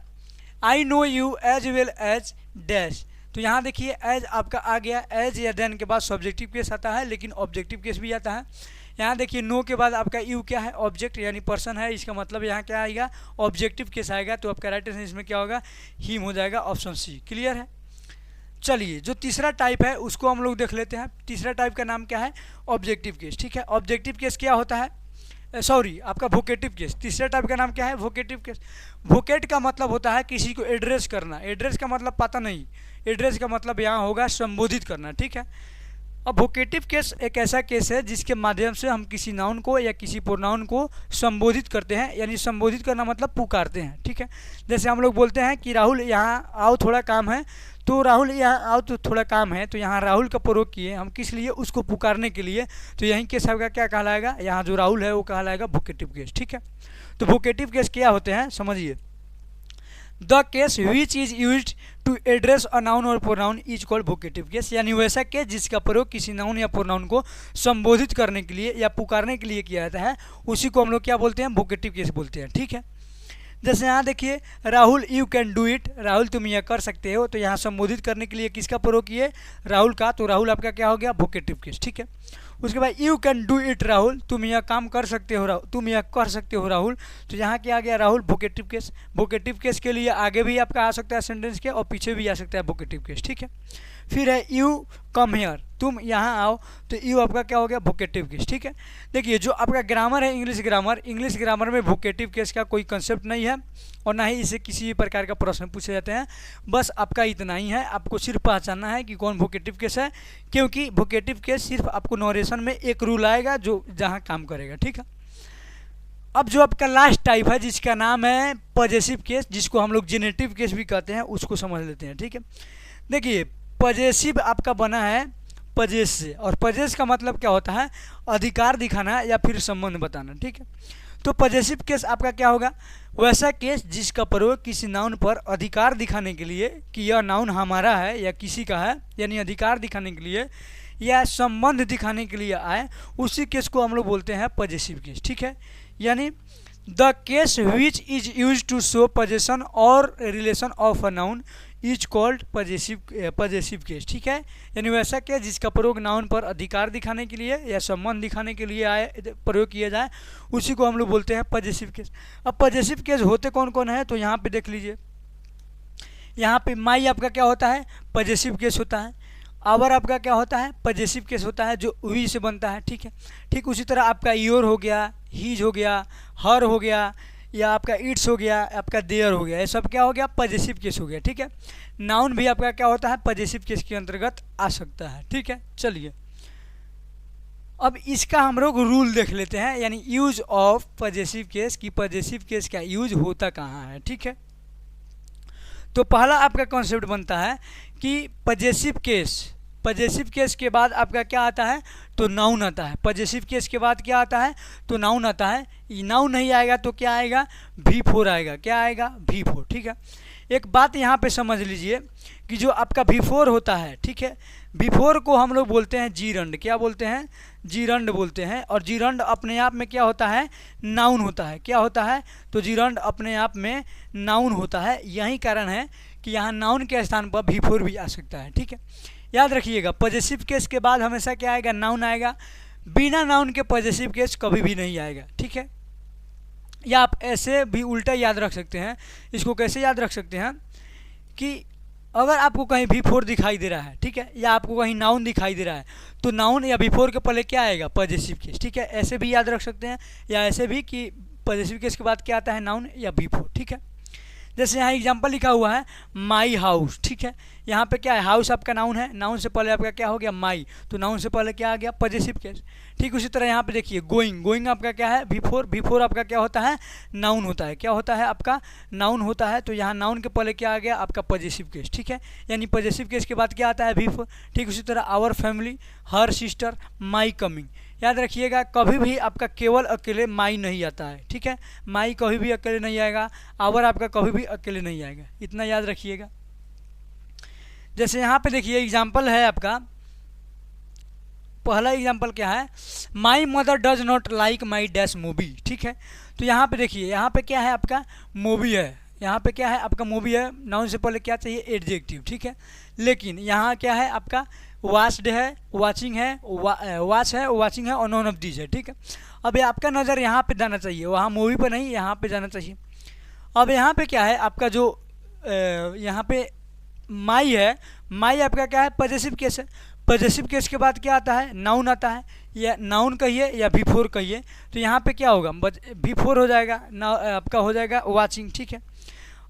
I know you as well as dash, तो यहाँ देखिए एज आपका आ गया, एज या देन के बाद सब्जेक्टिव केस आता है लेकिन ऑब्जेक्टिव केस भी आता है। यहाँ देखिए नो के बाद आपका यू क्या है ऑब्जेक्ट यानी पर्सन है, इसका मतलब यहाँ क्या आएगा ऑब्जेक्टिव केस आएगा, तो आपका राइट आंसर इसमें क्या होगा हिम हो जाएगा ऑप्शन सी, क्लियर है। चलिए जो तीसरा टाइप है उसको हम लोग देख लेते हैं, तीसरा टाइप का नाम क्या है ऑब्जेक्टिव केस, ठीक है। ऑब्जेक्टिव केस क्या होता है सॉरी आपका वोकेटिव केस, तीसरे टाइप का नाम क्या है वोकेटिव केस। वोकेट का मतलब होता है किसी को एड्रेस करना, एड्रेस का मतलब पता नहीं, एड्रेस का मतलब यहाँ होगा संबोधित करना, ठीक है। अब वोकेटिव केस एक ऐसा केस है जिसके माध्यम से हम किसी नाउन को या किसी प्रोनाउन को संबोधित करते हैं, यानी संबोधित करना मतलब पुकारते हैं, ठीक है। जैसे हम लोग बोलते हैं कि राहुल यहाँ आओ थोड़ा काम है, तो राहुल यहाँ आओ तो थोड़ा काम है, तो यहाँ राहुल का प्रयोग किए हम किस लिए उसको पुकारने के लिए, तो यहीं केस आपका क्या कहलाएगा यहाँ जो राहुल है वो कहलाएगा वोकेटिव केस, ठीक है। तो वोकेटिव केस क्या होते हैं समझिए, the case which is used to address a noun और pronoun is called vocative case, यानी वैसा केस जिसका प्रयोग किसी नाउन या प्रोनाउन को संबोधित करने के लिए या पुकारने के लिए किया जाता है, उसी को हम लोग क्या बोलते हैं वोकेटिव केस बोलते हैं, ठीक है। जैसे यहाँ देखिए Rahul you can do it, Rahul तुम यह कर सकते हो, तो यहाँ संबोधित करने के लिए किसका प्रयोग किए राहुल का, तो राहुल आपका क्या हो गया वोकेटिव केस, ठीक है। उसके बाद you can do it Rahul, तुम यह काम कर सकते हो राहुल, तुम यह कर सकते हो राहुल, तो यहाँ क्या आ गया Rahul vocative case. Vocative case के लिए आगे भी आपका आ सकता है सेंटेंस के और पीछे भी आ सकता है वोकेटिव केस, ठीक है। फिर है यू कम हियर, तुम यहाँ आओ, तो यू आपका क्या हो गया वोकेटिव केस, ठीक है। देखिए जो आपका ग्रामर है इंग्लिश ग्रामर में वोकेटिव केस का कोई कंसेप्ट नहीं है और ना ही इसे किसी भी प्रकार का प्रश्न पूछे जाते हैं, बस आपका इतना ही है, आपको सिर्फ पहचानना है कि कौन वोकेटिव केस है, क्योंकि वोकेटिव केस सिर्फ आपको नोरेशन में एक रूल आएगा जो जहाँ काम करेगा, ठीक है। अब जो आपका लास्ट टाइप है जिसका नाम है पॉजेसिव केस, जिसको हम लोग जेनेटिव केस भी कहते हैं, उसको समझ लेते हैं, ठीक है। देखिए पॉजेसिव आपका बना है पजेस से, और पजेस का मतलब क्या होता है अधिकार दिखाना या फिर संबंध बताना, ठीक है। तो पजेसिव केस आपका क्या होगा वैसा केस जिसका प्रयोग किसी नाउन पर अधिकार दिखाने के लिए कि यह नाउन हमारा है या किसी का है, यानी अधिकार दिखाने के लिए या संबंध दिखाने के लिए आए, उसी केस को हम लोग बोलते हैं पजेसिव केस, ठीक है। यानी the case which is use to show possession और relation of a noun is called possessive case, ठीक है। यानी वैसा केस जिसका प्रयोग नाउन पर अधिकार दिखाने के लिए या संबंध दिखाने के लिए प्रयोग किया जाए, उसी को हम लोग बोलते हैं पजेसिव केस। अब पजेसिव केस होते कौन कौन है, तो यहाँ पे देख लीजिए। यहाँ पे माई आपका क्या होता है, पजेसिव केस होता है। आवर आपका क्या होता है, पजेसिव केस होता है, जो वी से बनता है, ठीक है। ठीक उसी तरह आपका योर हो गया, हीज हो गया, हर हो गया, या आपका इट्स हो गया, आपका देयर हो गया, ये सब क्या हो गया, पजेसिव केस हो गया, ठीक है। नाउन भी आपका क्या होता है, पजेसिव केस के अंतर्गत आ सकता है, ठीक है। चलिए अब इसका हम लोग रूल देख लेते हैं, यानी यूज ऑफ पजेसिव केस की पजेसिव केस का यूज होता कहाँ है, ठीक है। तो पहला आपका कॉन्सेप्ट बनता है कि पजेसिव केस के बाद आपका क्या आता है, तो नाउन आता है। पजेसिव केस के बाद क्या आता है, तो नाउन आता है। नाउन नहीं आएगा तो क्या आएगा, V4 आएगा। क्या आएगा, V4, ठीक है। एक बात यहाँ पे समझ लीजिए कि जो आपका V4 होता है, ठीक है, V4 को हम लोग बोलते हैं जीरंड। क्या बोलते हैं, जीरंड बोलते हैं। और जीरंड अपने आप में क्या होता है, नाउन होता है। क्या होता है, तो जीरंड अपने आप में नाउन होता है। यही कारण है कि यहाँ नाउन के स्थान पर V4 भी आ सकता है, ठीक है। याद रखिएगा, पजेसिव केस के बाद हमेशा क्या आएगा, नाउन आएगा। बिना नाउन के पजेसिव केस कभी भी नहीं आएगा, ठीक है। या आप ऐसे भी उल्टा याद रख सकते हैं। इसको कैसे याद रख सकते हैं कि अगर आपको कहीं V4 दिखाई दे रहा है, ठीक है, या आपको कहीं नाउन दिखाई दे रहा है, तो नाउन या V4 के पहले क्या आएगा, पजेसिव केस, ठीक है। ऐसे भी याद रख सकते हैं, या ऐसे भी कि पजेसिव केस के बाद क्या आता है, नाउन या V4, ठीक है। जैसे यहाँ एग्जाम्पल लिखा हुआ है माई हाउस, ठीक है। यहाँ पे क्या है, हाउस आपका नाउन है, नाउन से पहले आपका क्या हो गया, माई, तो नाउन से पहले क्या आ गया, पजेसिव केस। ठीक उसी तरह यहाँ पे देखिए गोइंग आपका क्या है, V4 आपका क्या होता है, नाउन होता है। क्या होता है, आपका नाउन होता है। तो यहाँ नाउन के पहले क्या आ गया, आपका पजेसिव केस, ठीक है। यानी पजेसिव केस के बाद क्या आता है, V4। ठीक उसी तरह our family, her sister, my coming. याद रखिएगा, कभी भी आपका केवल अकेले माई नहीं आता है, ठीक है। माई कभी भी अकेले नहीं आएगा, आवर आपका कभी भी अकेले नहीं आएगा, इतना याद रखिएगा। जैसे यहाँ पे देखिए एग्जाम्पल है आपका, पहला एग्जाम्पल क्या है, my mother does not like my dash movie, ठीक है। तो यहाँ पे देखिए, यहाँ पे क्या है, आपका मूवी है। यहाँ पे क्या है, आपका मूवी है, नाउन से पहले क्या चाहिए, एडजेक्टिव, ठीक है। लेकिन यहाँ क्या है, आपका वॉच्ड है, वाचिंग है, वॉच है, वाचिंग है, और नॉन ऑफ दीज है, ठीक है। अब आपका नज़र यहाँ पे जाना चाहिए, वहाँ मूवी पर नहीं, यहाँ पे जाना चाहिए। अब यहाँ पे क्या है, आपका जो यहाँ पे माई है, माई आपका क्या है, पजेसिव केस है। पजेसिव केस के बाद क्या आता है, नाउन आता है, या नाउन कहिए या V4 कहिए। तो यहाँ पे क्या होगा, V4 हो जाएगा, आपका हो जाएगा वाचिंग, ठीक है।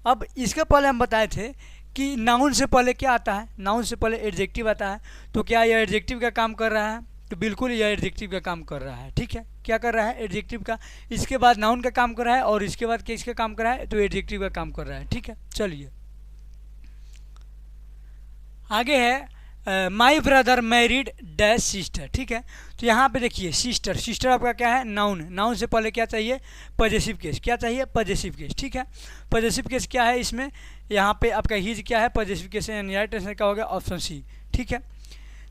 अब इसके पहले हम बताए थे कि नाउन से पहले क्या आता है, नाउन से पहले एडजेक्टिव आता है। तो क्या यह एडजेक्टिव का काम कर रहा है, तो बिल्कुल यह एडजेक्टिव का काम कर रहा है, ठीक है। क्या कर रहा है, एडजेक्टिव का। इसके बाद नाउन का काम कर रहा है, और इसके बाद किसका काम कर रहा है, तो एडजेक्टिव का काम कर रहा है, ठीक है। चलिए आगे है, my brother married dash sister, ठीक है। तो यहाँ पे देखिए सिस्टर आपका क्या है, नाउन से पहले क्या चाहिए, पजेसिव केस। क्या चाहिए, पजेसिव केस, ठीक है। पजेसिव केस क्या है इसमें, यहाँ पे आपका हीज क्या है, पजेसिव केस, यानी राइट आंसर क्या होगा, ऑप्शन सी, ठीक है।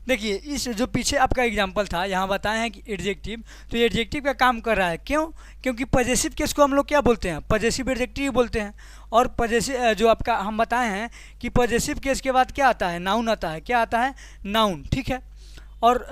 देखिए इस जो पीछे आपका एग्जाम्पल था, यहाँ बताए हैं कि एडजेक्टिव, तो एडजेक्टिव का काम कर रहा है। क्यों, क्योंकि पजेसिव केस को हम लोग क्या बोलते हैं, पजेसिव एडजेक्टिव बोलते हैं। और पजेसिव जो आपका हम बताए हैं कि पजेसिव केस के बाद क्या आता है, नाउन आता है। क्या आता है, नाउन, ठीक है। और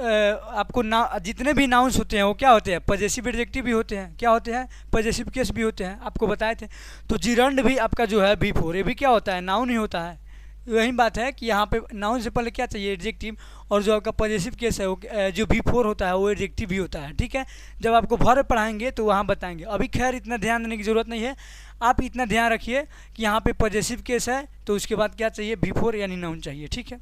आपको जितने भी नाउन्स होते हैं वो क्या होते हैं, पजेसिव एडजेक्टिव भी होते हैं। क्या होते हैं, पजेसिव केस भी होते हैं, आपको बताए थे। तो जिरंड भी आपका जो है V4, ये भी क्या होता है, नाउन ही होता है। वही बात है कि यहाँ पे नाउन से पहले क्या चाहिए, एडजेक्टिव। और जो आपका पजेसिव केस है वो जो V4 होता है वो एडजेक्टिव भी होता है, ठीक है। जब आपको भर पढ़ाएंगे तो वहाँ बताएंगे। अभी खैर इतना ध्यान देने की ज़रूरत नहीं है, आप इतना ध्यान रखिए कि यहाँ पे पजेसिव केस है तो उसके बाद क्या चाहिए, V4 यानी नाउन चाहिए, ठीक है।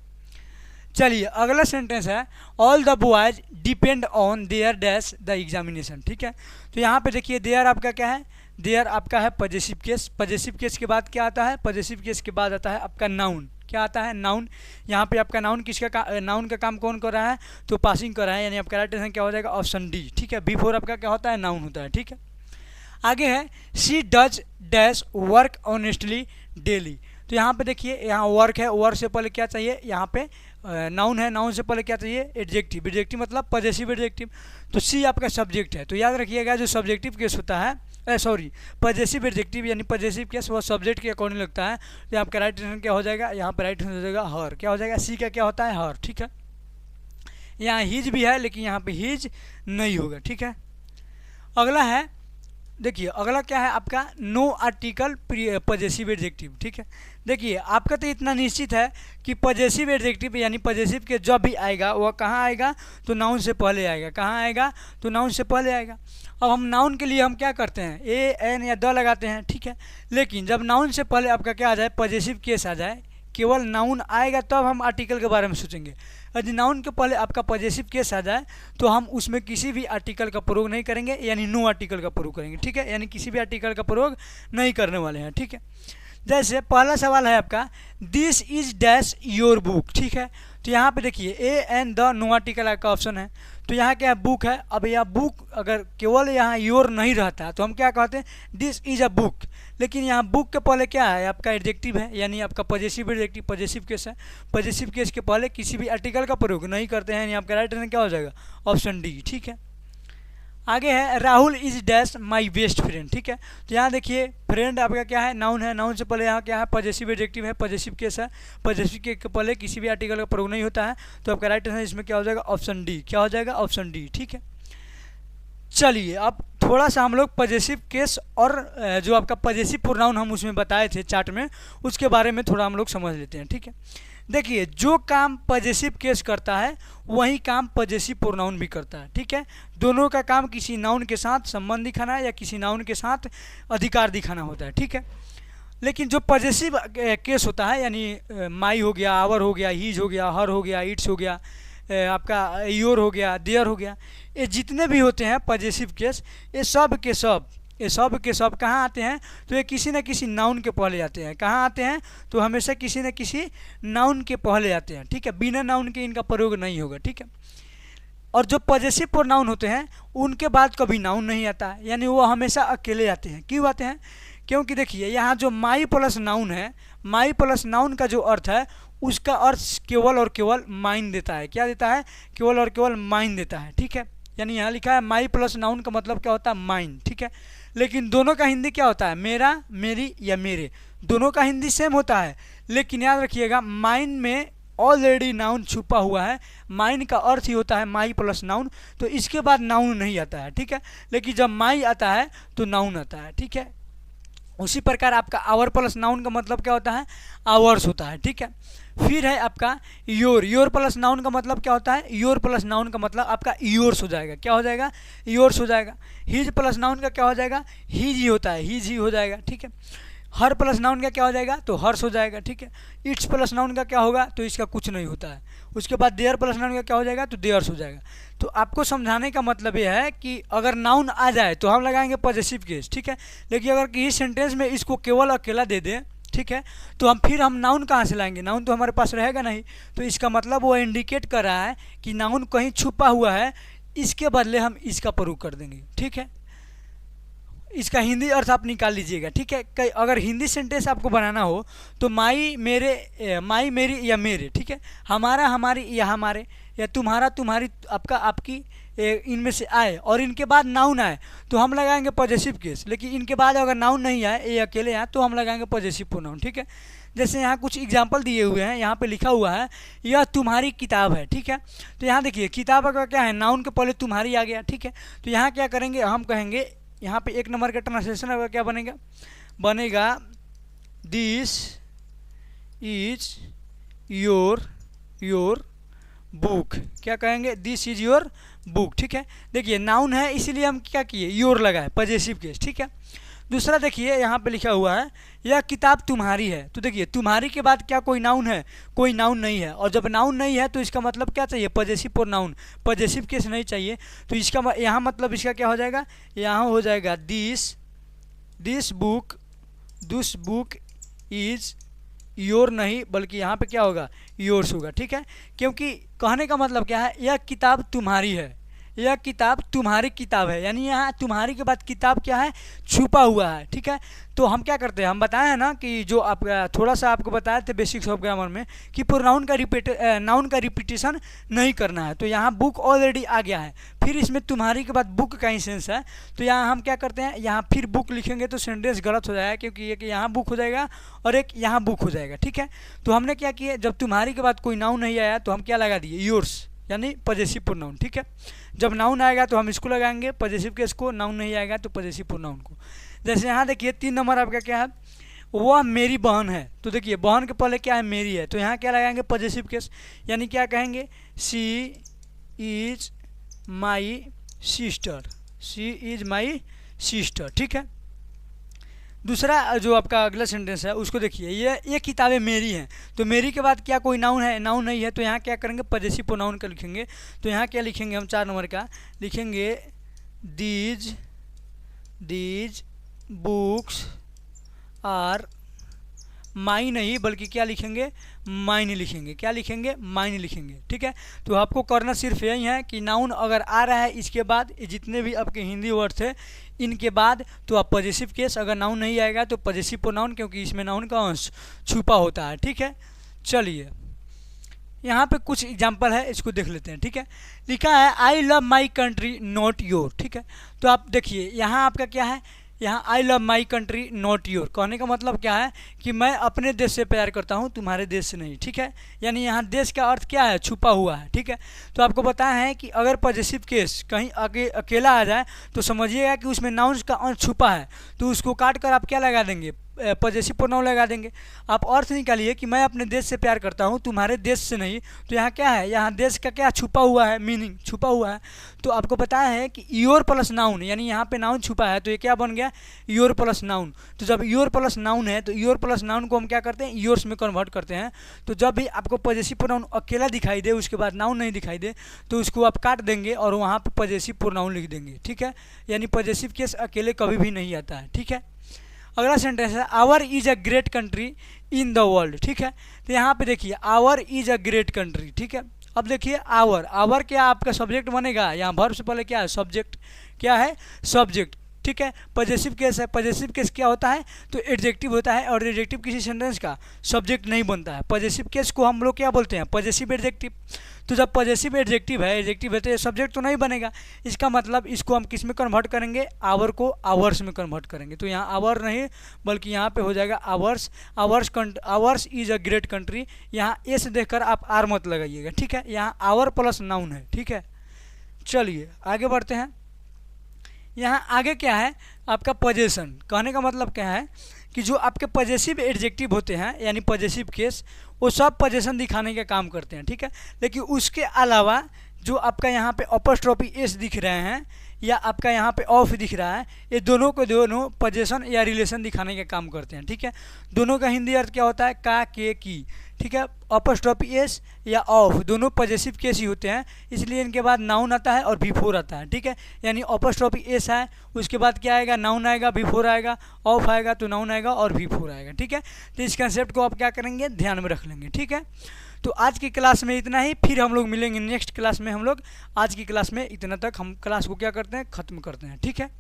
चलिए अगला सेंटेंस है, all the boys depend on their dash the examination, ठीक है। तो यहाँ पे देखिए देयर आपका क्या है, देयर आपका है पजेसिव केस। पजेसिव केस के बाद क्या आता है, पजेसिव केस के बाद आता है आपका नाउन। क्या आता है, नाउन। यहाँ पे आपका नाउन नाउन का काम कौन कर रहा है, तो पासिंग कर रहा है, यानी आपका राइट आंसर क्या हो जाएगा, ऑप्शन डी, ठीक है। V4 आपका क्या होता है, नाउन होता है, ठीक है। आगे है, she does dash work honestly daily. तो यहाँ पे देखिए, यहाँ वर्क है, वर्क से पहले क्या चाहिए, यहाँ पे नाउन है, नाउन से पहले क्या चाहिए, एडजेक्टिव, एडजेक्टिव मतलब पॉजेसिव एडजेक्टिव। तो सी आपका सब्जेक्ट है। तो याद रखिएगा जो सब्जेक्टिव केस होता है, सॉरी पॉजेसिव एडजेक्टिव यानी पॉजेसिव केस वो सब्जेक्ट के अकॉर्डिंग लगता है। तो आपका राइट आंसर क्या हो जाएगा, यहाँ पर राइट आंसर हो जाएगा हर। क्या हो जाएगा, सी का क्या होता है, हर। ठीक है, यहाँ हिज भी है लेकिन यहाँ पे हिज नहीं होगा। ठीक है, अगला है, देखिए अगला क्या है आपका, नो आर्टिकल पॉजेसिव एडजेक्टिव। ठीक है, देखिए आपका तो इतना निश्चित है कि पॉजेसिव एडजेक्टिव यानी पॉजेसिव के जब भी आएगा वह कहाँ आएगा, तो नाउन से पहले आएगा। कहाँ आएगा, तो नाउन से पहले आएगा। अब हम नाउन के लिए हम क्या करते हैं, ए एन या द लगाते हैं। ठीक है, लेकिन जब नाउन से पहले आपका क्या आ जाए, पॉजेसिव केस आ जाए, केवल नाउन आएगा तब हम आर्टिकल के बारे में सोचेंगे। यदि नाउन के पहले आपका पॉजेसिव केस आ जाए तो हम उसमें किसी भी आर्टिकल का प्रयोग नहीं करेंगे, यानी नो आर्टिकल का प्रयोग करेंगे। ठीक है, यानी किसी भी आर्टिकल का प्रयोग नहीं करने वाले हैं। ठीक है, जैसे पहला सवाल है आपका, this is dash your book. ठीक है, तो यहाँ पे देखिए A N the no article का ऑप्शन है। तो यहाँ क्या है, बुक है। अब यह बुक अगर केवल यहाँ योर नहीं रहता तो हम क्या कहते हैं, दिस इज अ बुक। लेकिन यहाँ बुक के पहले क्या है, आपका एडजेक्टिव है, यानी आपका पॉजेसिव एडजेक्टिव, पॉजेसिव केस है। पॉजेसिव केस के पहले किसी भी आर्टिकल का प्रयोग नहीं करते हैं, यानी आपका राइट आंसर क्या हो जाएगा, ऑप्शन डी। ठीक है, आगे है, Rahul is dash my best friend. ठीक है, तो यहाँ देखिए फ्रेंड आपका क्या है, नाउन है, नाउन से पहले यहाँ क्या है, पॉजेसिव एडजेक्टिव है, पॉजेसिव केस है। पॉजेसिव के पहले किसी भी आर्टिकल का प्रयोग नहीं होता है, तो आपका राइट आंसर इसमें क्या हो जाएगा, ऑप्शन डी। क्या हो जाएगा, ऑप्शन डी। ठीक है, चलिए अब थोड़ा सा हम लोग पॉजेसिव केस और जो आपका पॉजेसिव प्रोनाउन हम उसमें बताए थे चार्ट में, उसके बारे में थोड़ा हम लोग समझ लेते हैं। ठीक है, देखिए जो काम पॉजेसिव केस करता है वही काम पॉजेसिव प्रोनाउन भी करता है। ठीक है, दोनों का काम किसी नाउन के साथ संबंध दिखाना या किसी नाउन के साथ अधिकार दिखाना होता है। ठीक है, लेकिन जो पॉजेसिव केस होता है, यानी माई हो गया, आवर हो गया, हीज हो गया, हर हो गया, इट्स हो गया, आपका योर हो गया, देयर हो गया, ये जितने भी होते हैं पॉजेसिव केस, ये सब के सब कहाँ आते हैं, तो ये किसी न किसी नाउन के पहले आते हैं। कहाँ आते हैं, तो हमेशा किसी न किसी नाउन के पहले आते हैं। ठीक है, बिना नाउन के इनका प्रयोग नहीं होगा। ठीक है, और जो पॉजेसिव प्रोनाउन होते हैं उनके बाद कभी नाउन नहीं आता है, यानी वो हमेशा अकेले आते हैं। क्यों आते हैं, क्योंकि देखिए यहाँ जो माई प्लस नाउन है, माई प्लस नाउन का जो अर्थ है उसका अर्थ केवल और केवल माइन देता है। क्या देता है, केवल और केवल माइन देता है। ठीक है, यानी यहाँ लिखा है माई प्लस नाउन का मतलब क्या होता है, माइन। ठीक है, लेकिन दोनों का हिंदी क्या होता है, मेरा, मेरी या मेरे, दोनों का हिंदी सेम होता है। लेकिन याद रखिएगा माइन में ऑलरेडी नाउन छुपा हुआ है। माइन का अर्थ ही होता है माई प्लस नाउन, तो इसके बाद नाउन नहीं आता है। ठीक है, लेकिन जब माई आता है तो नाउन आता है। ठीक है, उसी प्रकार आपका आवर प्लस नाउन का मतलब क्या होता है, आवर्स होता है। ठीक है, फिर है आपका योर, योर प्लस नाउन का मतलब क्या होता है, योर प्लस नाउन का मतलब आपका योर्स हो जाएगा। क्या हो जाएगा, योर्स हो जाएगा। हिज प्लस नाउन का क्या हो जाएगा, हिज ही होता है, हिज ही हो जाएगा। ठीक है, हर प्लस नाउन का क्या हो जाएगा, तो हर्ष हो जाएगा। ठीक है, इट्स प्लस नाउन का क्या होगा, तो इसका कुछ नहीं होता है। उसके बाद देयर प्लस नाउन का क्या हो जाएगा, तो देयर्स हो जाएगा। तो आपको समझाने का मतलब यह है कि अगर नाउन आ जाए तो हम लगाएंगे पॉजेसिव केस। ठीक है, लेकिन अगर किसी सेंटेंस में इसको केवल अकेला दे दें, ठीक है, तो हम नाउन कहाँ से लाएंगे, नाउन तो हमारे पास रहेगा नहीं। तो इसका मतलब वो इंडिकेट कर रहा है कि नाउन कहीं छुपा हुआ है, इसके बदले हम इसका प्रयोग कर देंगे। ठीक है, इसका हिंदी अर्थ आप निकाल लीजिएगा। ठीक है, अगर हिंदी सेंटेंस आपको बनाना हो तो माई मेरे, माई मेरी या मेरे, ठीक है, हमारा हमारी या हमारे, या तुम्हारा तुम्हारी, आपका आपकी, इनमें से आए और इनके बाद नाउन आए तो हम लगाएंगे पॉजेसिव केस। लेकिन इनके बाद अगर नाउन नहीं आए, ये अकेले आए, तो हम लगाएंगे पॉजेसिव प्रोनाउन। ठीक है, जैसे यहाँ कुछ एग्जाम्पल दिए हुए हैं, यहाँ पे लिखा हुआ है यह तुम्हारी किताब है। ठीक है, तो यहाँ देखिए किताब का क्या है, नाउन के पहले तुम्हारी आ गया। ठीक है, तो यहाँ क्या करेंगे, हम कहेंगे यहाँ पे 1 नंबर का ट्रांसलेशन होगा, क्या बनेगा, बनेगा दिस इज योर बुक। क्या कहेंगे, दिस इज योर बुक। ठीक है, देखिए नाउन है इसीलिए हम क्या किए, योर लगाए, पॉजेसिव केस। ठीक है, दूसरा देखिए यहाँ पे लिखा हुआ है यह किताब तुम्हारी है। तो देखिए तुम्हारी के बाद क्या कोई नाउन है, कोई नाउन नहीं है। और जब नाउन नहीं है तो इसका मतलब क्या चाहिए, पॉजेसिव प्रोनाउन, पॉजेसिव केस नहीं चाहिए। तो इसका यहाँ मतलब इसका क्या हो जाएगा, यहाँ हो जाएगा दिस बुक इज योर, नहीं बल्कि यहाँ पे क्या होगा, योर्स होगा। ठीक है, क्योंकि कहने का मतलब क्या है, यह किताब तुम्हारी है, यह किताब तुम्हारी किताब है, यानी यहाँ तुम्हारी के बाद किताब क्या है, छुपा हुआ है। ठीक है, तो हम क्या करते हैं, हम बताए हैं ना कि जो आप थोड़ा सा आपको बताए थे बेसिक्स ऑफ ग्रामर में कि प्रोनाउन का नाउन का रिपीटिशन नहीं करना है। तो यहाँ बुक ऑलरेडी आ गया है, फिर इसमें तुम्हारी के बाद बुक का ही सेंस है, तो यहाँ हम क्या करते हैं, यहाँ फिर बुक लिखेंगे तो सेंटेंस गलत हो जाएगा, क्योंकि एक यहाँ बुक हो जाएगा और एक यहाँ बुक हो जाएगा। ठीक है, तो हमने क्या किया, जब तुम्हारी के बाद कोई नाउन नहीं आया तो हम क्या लगा दिए, योर्स, यानी पॉजेसिव प्रोनाउन। ठीक है, जब नाउन आएगा तो हम इसको लगाएंगे पॉजेसिव केस को, नाउन नहीं आएगा तो पॉजेसिव प्रोनाउन को। जैसे यहाँ देखिए 3 नंबर आपका क्या है, वह मेरी बहन है। तो देखिए बहन के पहले क्या है, मेरी है, तो यहाँ क्या लगाएंगे, पॉजेसिव केस, यानी क्या कहेंगे, she is my sister, she is my sister. ठीक है, दूसरा जो आपका अगला सेंटेंस है उसको देखिए, ये किताबें मेरी हैं, तो मेरी के बाद क्या कोई नाउन है, नाउन नहीं है, तो यहाँ क्या करेंगे, पॉजेसिव प्रोनाउन का लिखेंगे। तो यहाँ क्या लिखेंगे हम, 4 नंबर का लिखेंगे, दीज बुक्स आर माई, नहीं बल्कि क्या लिखेंगे, माइन लिखेंगे। क्या लिखेंगे, माइन लिखेंगे। ठीक है, तो आपको करना सिर्फ यही है कि नाउन अगर आ रहा है इसके बाद, जितने भी आपके हिंदी वर्ड थे इनके बाद, तो आप पॉजेसिव केस, अगर नाउन नहीं आएगा तो पॉजेसिव प्रोनाउन, क्योंकि इसमें नाउन का अंश छुपा होता है। ठीक है, चलिए यहाँ पे कुछ एग्जाम्पल है, इसको देख लेते हैं। ठीक है, लिखा है I love my country not your. ठीक है, तो आप देखिए यहाँ आपका क्या है, यहाँ I love my country not your, कहने का मतलब क्या है कि मैं अपने देश से प्यार करता हूँ, तुम्हारे देश से नहीं। ठीक है, यानी यहाँ देश का अर्थ क्या है, छुपा हुआ है। ठीक है, तो आपको बताया है कि अगर पॉजेसिव केस कहीं अकेला आ जाए तो समझिएगा कि उसमें नाउन्स का अंश छुपा है, तो उसको काट कर आप क्या लगा देंगे, पॉजेसिव प्रोनाउन लगा देंगे। आप अर्थ निकालिए कि मैं अपने देश से प्यार करता हूँ, तुम्हारे देश से नहीं, तो यहाँ क्या है, यहाँ देश का क्या छुपा हुआ है, मीनिंग छुपा हुआ है। तो आपको बताया है कि योर प्लस नाउन, यानी यहाँ पे नाउन छुपा है, तो ये क्या बन गया, योर प्लस नाउन। तो जब योर प्लस नाउन है तो योर प्लस नाउन को हम क्या करते हैं, योर्स में कन्वर्ट करते हैं। तो जब भी आपको पॉजेसिव प्रोनाउन अकेला दिखाई दे, उसके बाद नाउन नहीं दिखाई दे, तो उसको आप काट देंगे और वहाँ पर पॉजेसिव प्रोनाउन लिख देंगे। ठीक है, यानी पॉजेसिव केस अकेले कभी भी नहीं आता है। ठीक है, अगला सेंटेंस है our is a great country in the world. ठीक है, तो यहाँ पे देखिए our is a great country. ठीक है, अब देखिए आवर क्या आपका सब्जेक्ट बनेगा, यहाँ वर्ब से पहले क्या है, सब्जेक्ट, क्या है, सब्जेक्ट। ठीक है, पॉजेसिव केस है, पॉजेसिव केस क्या होता है, तो एडजेक्टिव होता है, और एडजेक्टिव किसी सेंटेंस का सब्जेक्ट नहीं बनता है। पॉजेसिव केस को हम लोग क्या बोलते हैं, पॉजेसिव एडजेक्टिव। तो जब पॉजेसिव एडजेक्टिव है तो सब्जेक्ट तो नहीं बनेगा, इसका मतलब इसको हम किस में कन्वर्ट करेंगे, आवर को आवर्स में कन्वर्ट करेंगे। तो यहाँ आवर नहीं बल्कि यहाँ पे हो जाएगा hours. Hours is a great country, यहाँ ए से देखकर आप आर मत लगाइएगा। ठीक है, यहाँ आवर प्लस नाउन है। ठीक है, चलिए आगे बढ़ते हैं। यहाँ आगे क्या है आपका पॉजेशन, कहने का मतलब क्या है कि जो आपके पॉजेसिव एडजेक्टिव होते हैं यानी पॉजेसिव केस, वो सब पॉजेशन दिखाने का काम करते हैं। ठीक है, लेकिन उसके अलावा जो आपका यहाँ पे अपॉस्ट्रोफी एस दिख रहे हैं या आपका यहाँ पे ऑफ दिख रहा है, ये दोनों को दोनों पॉजेशन या रिलेशन दिखाने का काम करते हैं। ठीक है, दोनों का हिंदी अर्थ क्या होता है, का, के, की। ठीक है, अपॉस्ट्रोफी एस या ऑफ दोनों पॉजेसिव केस ही होते हैं, इसलिए इनके बाद नाउन आता है और बिफोर आता है। ठीक है, यानी अपॉस्ट्रोफी एस है, उसके बाद क्या आएगा, नाउन आएगा, बिफोर आएगा, ऑफ आएगा तो नाउन आएगा और बिफोर आएगा। ठीक है, तो इस कंसेप्ट को आप क्या करेंगे, ध्यान में रख लेंगे। ठीक है, तो आज की क्लास में इतना ही, फिर हम लोग मिलेंगे नेक्स्ट क्लास में। हम लोग आज की क्लास में इतना तक हम क्लास को क्या करते हैं, ख़त्म करते हैं। ठीक है।